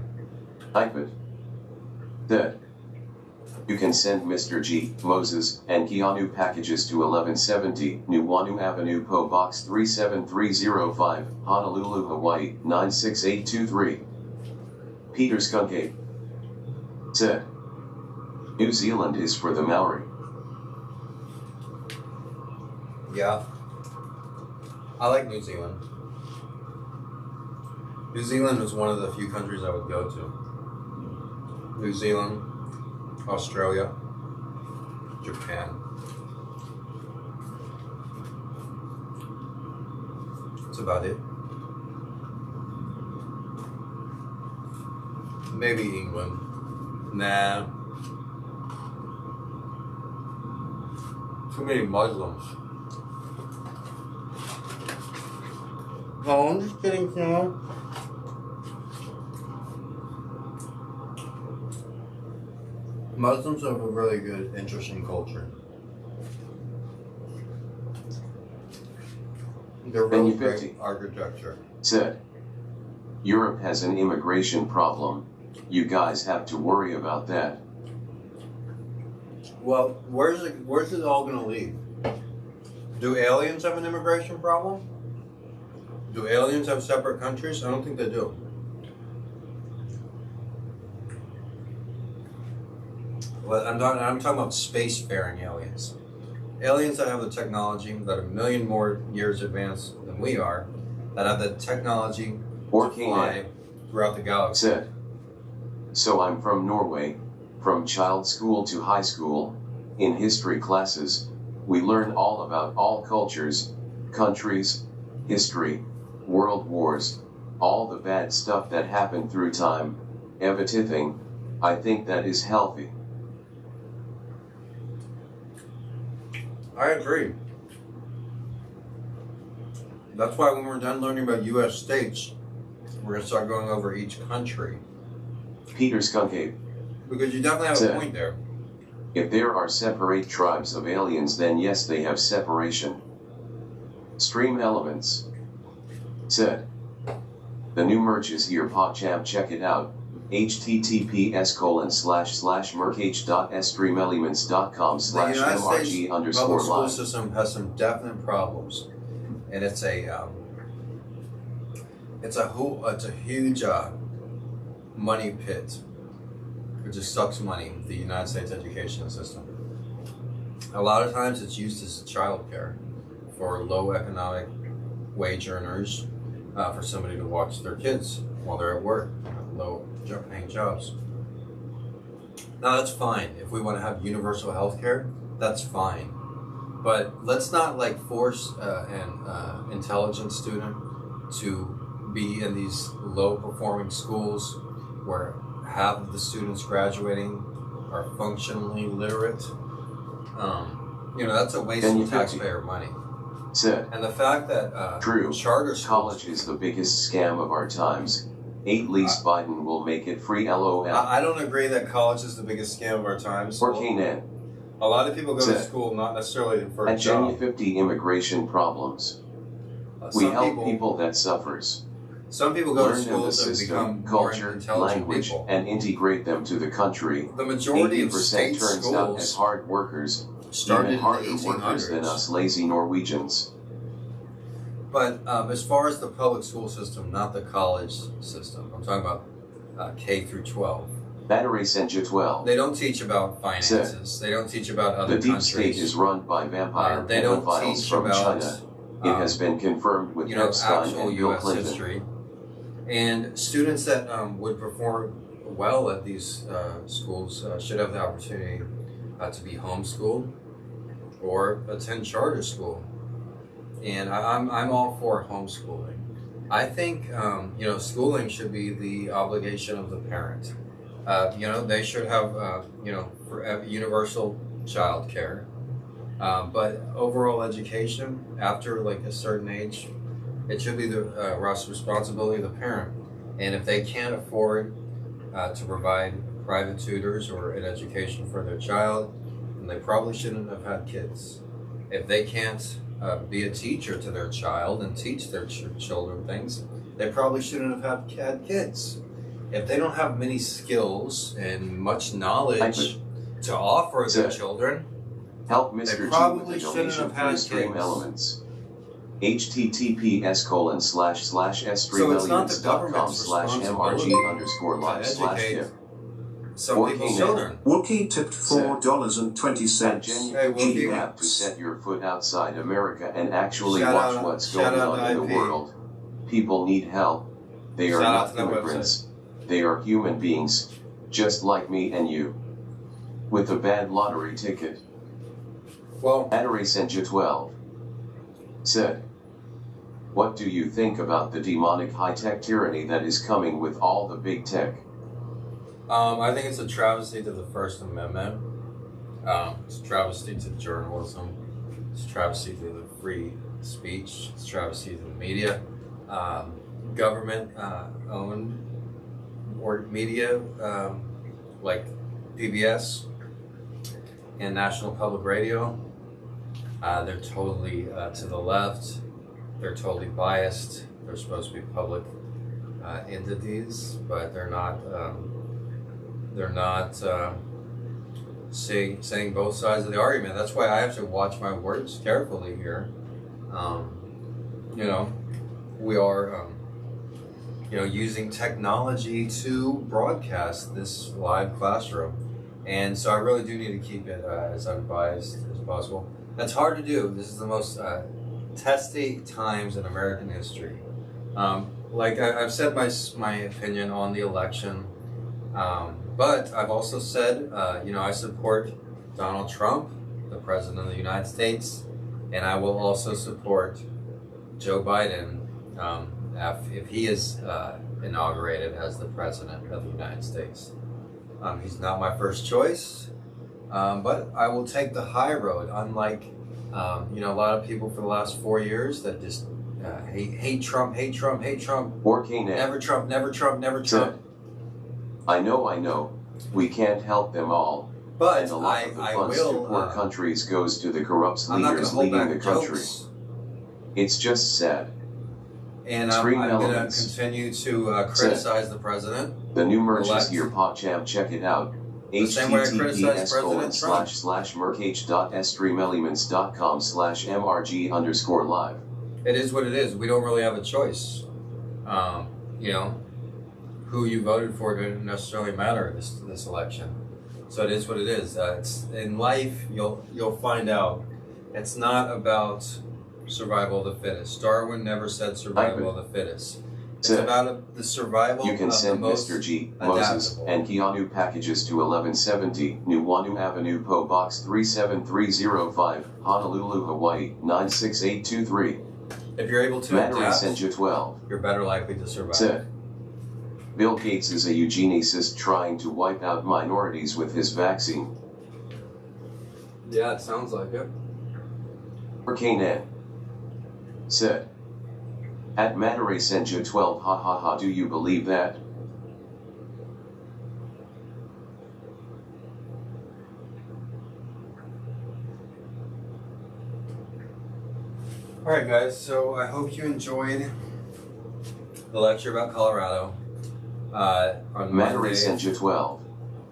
iPad. Ted. You can send Mr.G, Moses, and Keanu packages to 1170 Nuuanu Avenue, PO Box 37305, Honolulu, Hawaii 96823. Peter Skunkape. Ted. New Zealand is for the Maori. Yeah. I like New Zealand. New Zealand was one of the few countries I would go to. New Zealand, Australia, Japan. That's about it. Maybe England. Nah. Too many Muslims. No, I'm just kidding, you know. Muslims have a really good, interesting culture. They're really great architecture. Ted. Europe has an immigration problem. You guys have to worry about that. Well, where's it all gonna lead? Do aliens have an immigration problem? Do aliens have separate countries? I don't think they do. Well, I'm talking about spacefaring aliens. Aliens that have the technology, that are a million more years advanced than we are, that have the technology Or to fly throughout the galaxy. Ted. So I'm from Norway. From child school to high school, in history classes, we learn all about all cultures, countries, history, world wars, all the bad stuff that happened through time, everything. I think that is healthy. I agree. That's why when we're done learning about U.S. states, we're going to start going over each country. Peter Skunkape. Because you definitely have a point there. If there are separate tribes of aliens, then yes, they have separation. Stream elements. Said. The new merch is here, PogChamp, check it out. https://merch.streamelements.com/mrg_live. Public school system has some definite problems, and it's a huge money pit. It just sucks money, the United States education system. A lot of times it's used as childcare for low economic wage earners, for somebody to watch their kids while they're at work, low paying jobs. Now that's fine. If we want to have universal health care, that's fine. But let's not force an intelligent student to be in these low performing schools where half of the students graduating are functionally literate. That's a waste of taxpayer money. And the fact that charter schools... College is the biggest scam of our times. At least Biden will make it free, LOL. I don't agree that college is the biggest scam of our times. Or Canaan. A lot of people go to school not necessarily for a job. At 50 immigration problems. We help people that suffers. Some people go to Learn school the to system, become culture, more intelligent language, people. and integrate them to the country. The majority of 80% state turns out as schools hard workers, started even in harder the workers than 1800s. us lazy Norwegians. But as far as the public school system, not the college system, I'm talking about K through 12. Battery Senja 12. They don't teach about finances. They don't teach about other The deep countries. state is run by vampire They don't pedophiles teach from about, China. It has been confirmed with Epstein actual and Bill U.S. Clinton. history. And students that would perform well at these schools should have the opportunity to be homeschooled or attend charter school. And I'm all for homeschooling. I think schooling should be the obligation of the parent. They should have universal child care. But overall education after a certain age, it should be the responsibility of the parent. And if they can't afford to provide private tutors or an education for their child, then they probably shouldn't have had kids. If they can't be a teacher to their child and teach their children things, they probably shouldn't have had kids. If they don't have many skills and much knowledge to offer their children, Help Mr. they G with probably the shouldn't donation have had through Stream kids. Elements. https://streamelements.com/mrg_live/gift. Some people's children. Wookie tipped $4.20. Hey, Wookie. you have to set your foot outside America and actually Shout watch out- what's shout going out on in the IP. world. People need help. They are Shout out not to that immigrants. They are human beings, just like me and you. With a bad lottery ticket. Well, Battery Senja 12 said, "What do you think about the demonic high-tech tyranny that is coming with all the big tech?" I think it's a travesty to the First Amendment. It's a travesty to journalism. It's a travesty to the free speech. It's a travesty to the media. Government-owned or media like PBS and National Public Radio, they're totally to the left. They're totally biased. They're supposed to be public entities, but they're not. They're not saying both sides of the argument. That's why I have to watch my words carefully here. We are, using technology to broadcast this live classroom, and so I really do need to keep it as unbiased as possible. That's hard to do. This is the most testy times in American history. I've said my opinion on the election. But I've also said, I support Donald Trump, the President of the United States, and I will also support Joe Biden if he is inaugurated as the President of the United States. He's not my first choice, but I will take the high road, unlike, a lot of people for the last 4 years that just hate Trump, hate Trump, hate Trump, Or Canaan. never Trump, never Trump, never Trump. I know. We can't help them all. But And a lot of the I funds to will. poor countries goes to the corrupt I'm not going to leaders hold leading back the country. jokes. It's just sad. And Stream I'm going to elements. continue to criticize the president. The new merch is Elect. here, PogChamp. Check it out. The same way I criticize President Trump. https://merch.s3elements.com/mrg_live. It is what it is. We don't really have a choice. You know, who you voted for didn't necessarily matter this election. So it is what it is. It's, in life, you'll find out. It's not about survival of the fittest. Darwin never said survival of the fittest. It's about the survival You can of send the most Mr.G, Moses, adaptable. and Keanu packages to 1170 Nuuanu Avenue, PO Box 37305, Honolulu, Hawaii 96823. If you're able to Mandarin adapt, Senja 12. you're better likely to survive. Said. Bill Gates is a eugenicist trying to wipe out minorities with his vaccine. Yeah, it sounds like it. Kanan said. At Mandarin Senja 12, ha ha ha, do you believe that? Alright guys, so I hope you enjoyed the lecture about Colorado. On Mandarin Monday, Senja 12.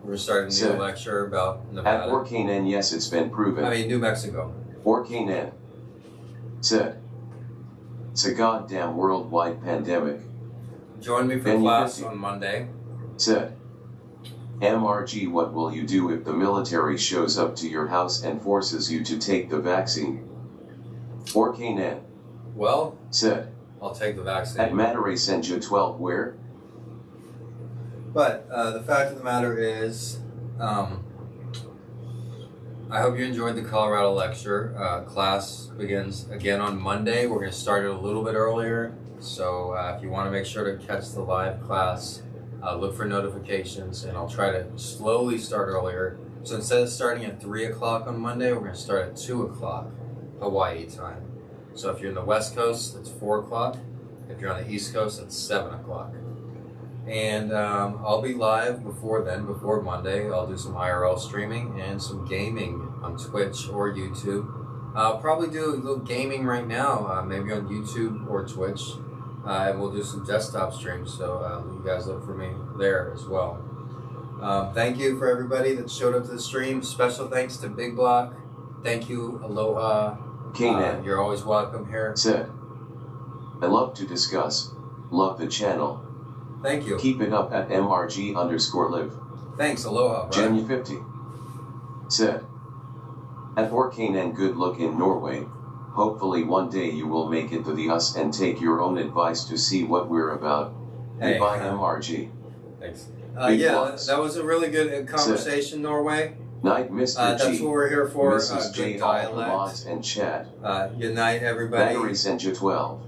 we're starting a new lecture about At Nevada. Kanan, yes, it's been proven. New Mexico. Kanan said. It's a goddamn worldwide pandemic. Join me for Then you class 50. on Monday. Said. MRG, what will you do if the military shows up to your house and forces you to take the vaccine? Kanan Well, said. I'll take the At vaccine. Mandarin Senja 12, where? But the fact of the matter is, I hope you enjoyed the Colorado lecture. Class begins again on Monday. We're going to start it a little bit earlier. So if you want to make sure to catch the live class, look for notifications, and I'll try to slowly start earlier. So instead of starting at 3 o'clock on Monday, we're going to start at 2 o'clock Hawaii time. So if you're in the West Coast, it's 4 o'clock. If you're on the East Coast, it's 7 o'clock. And I'll be live before then, before Monday. I'll do some IRL streaming and some gaming on Twitch or YouTube. I'll probably do a little gaming right now, maybe on YouTube or Twitch. And we'll do some desktop streams, so you guys look for me there as well. Thank you for everybody that showed up to the stream. Special thanks to Big Block. Thank you, Aloha. Kanan You're always welcome here. said. I love to discuss. Love the channel. Thank you. Keep it up at MRG_live. Thanks, Aloha. Right? Jenny 50 said. At Kanan, good luck in Norway. Hopefully one day you will make it to the us and take your own advice to see what we're about. Hey, Goodbye, MRG. Thanks. Big Yeah, blocks. that was a really good conversation, Norway. Night, Mr. That's G. what we're here for. Mrs. Good J, all the mods dialect. and chat. Good night, everybody. Battery Senja 12.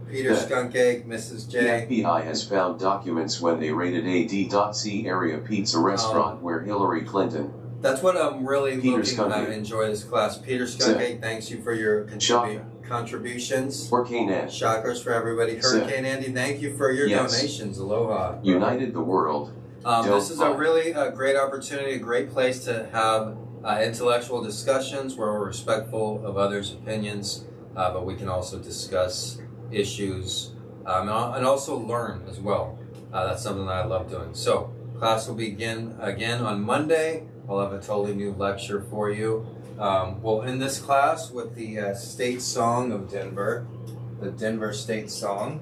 Peter Yeah. Skunk Egg, Mrs. The J. FBI has found documents when they raided a D.C. area pizza restaurant where Hillary Clinton. That's what I'm really Peter looking Skunk to Egg. enjoy this class. Peter Skunk Yeah. Egg, thanks you for your Shaka. contributions. Kanan Shockers for everybody. Yeah. Hurricane Andy, thank you for your Yes. donations. Aloha. united the world. This is a Don't really great opportunity, a great place to have intellectual discussions where we're respectful of others' opinions, but we can also discuss issues and also learn as well. That's something that I love doing. So class will begin again on Monday. I'll have a totally new lecture for you. We'll end this class with the state song of Denver, the Denver state song.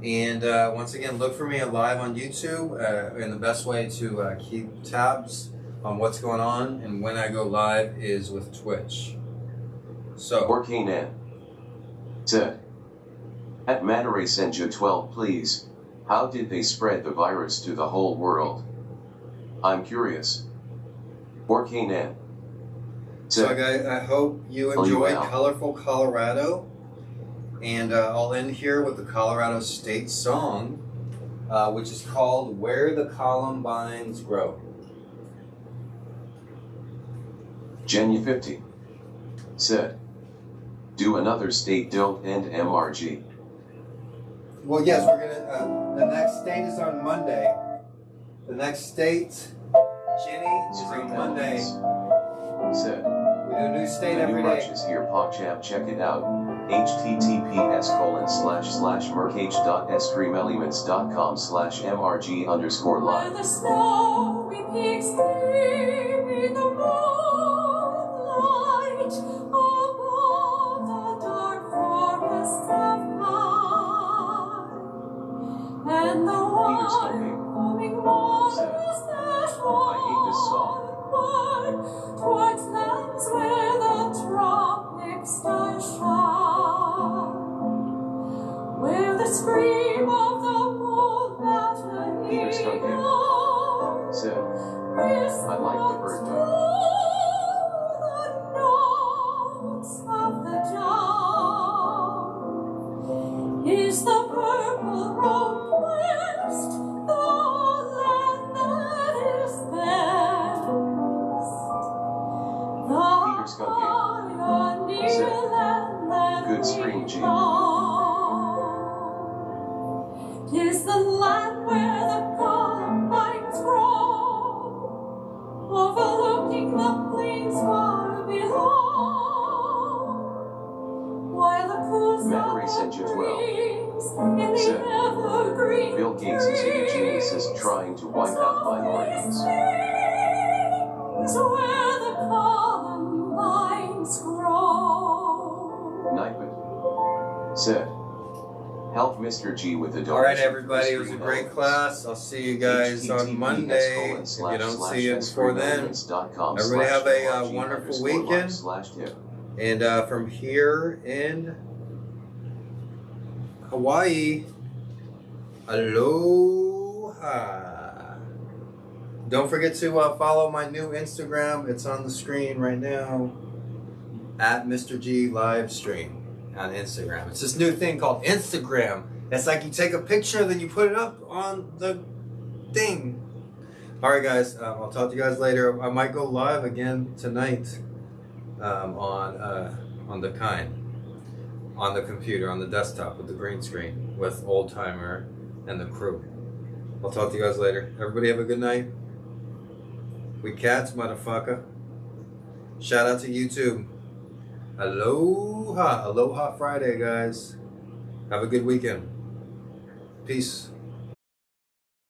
And once again, look for me live on YouTube. And the best way to keep tabs on what's going on and when I go live is with Twitch. So, Kanan said. At Mandarin Senja 12, please. How did they spread the virus to the whole world? I'm curious. Kanan so said. guys, I hope you Oh, you enjoyed will. Colorful Colorado. And I'll end here with the Colorado State song, which is called Where the Columbines Grow. Jenny 50 said. Do another state, don't end MRG. Well, yes, we're gonna. The next state is on Monday. The next state, Jenny, is on Monday. Said. We do a new state The every new merch day. is here, PogChamp, check it out. https://mercage.streamelements.com/mrg_live. Where the snowy peaks gleam in the moonlight above the dark forests of pine, and the wide foaming waters that onward towards lands where the tropic stars shine, where the scream of the bold Peter's come in. Said, I like the bird dog. the notes of the dawn is the purple robe west, the land that is best. Peter's come in. The Said, land that good spring, G. Tis the land where the columbines grow, overlooking the plains far below, while the pools Gregory of sent the you 12. dreams in the Said, evergreen Bill Gates is a eugenicist trying to wipe out minorities. trees where the columbines grow. Nightbot said, help Mr. G with the donation. All right, everybody. It was a great class. I'll see you guys on Monday. If you don't see you before then, everybody have a wonderful weekend. And from here in Hawaii, aloha. Don't forget to follow my new Instagram. It's on the screen right now. At Mr.G Livestream on Instagram. It's this new thing called Instagram. It's like you take a picture, then you put it up on the thing. All right, guys. I'll talk to you guys later. I might go live again tonight on the on the computer, on the desktop with the green screen with Old Timer and the crew. I'll talk to you guys later. Everybody have a good night. We cats, motherfucker. Shout out to YouTube. Aloha. Aloha Friday, guys. Have a good weekend. Peace.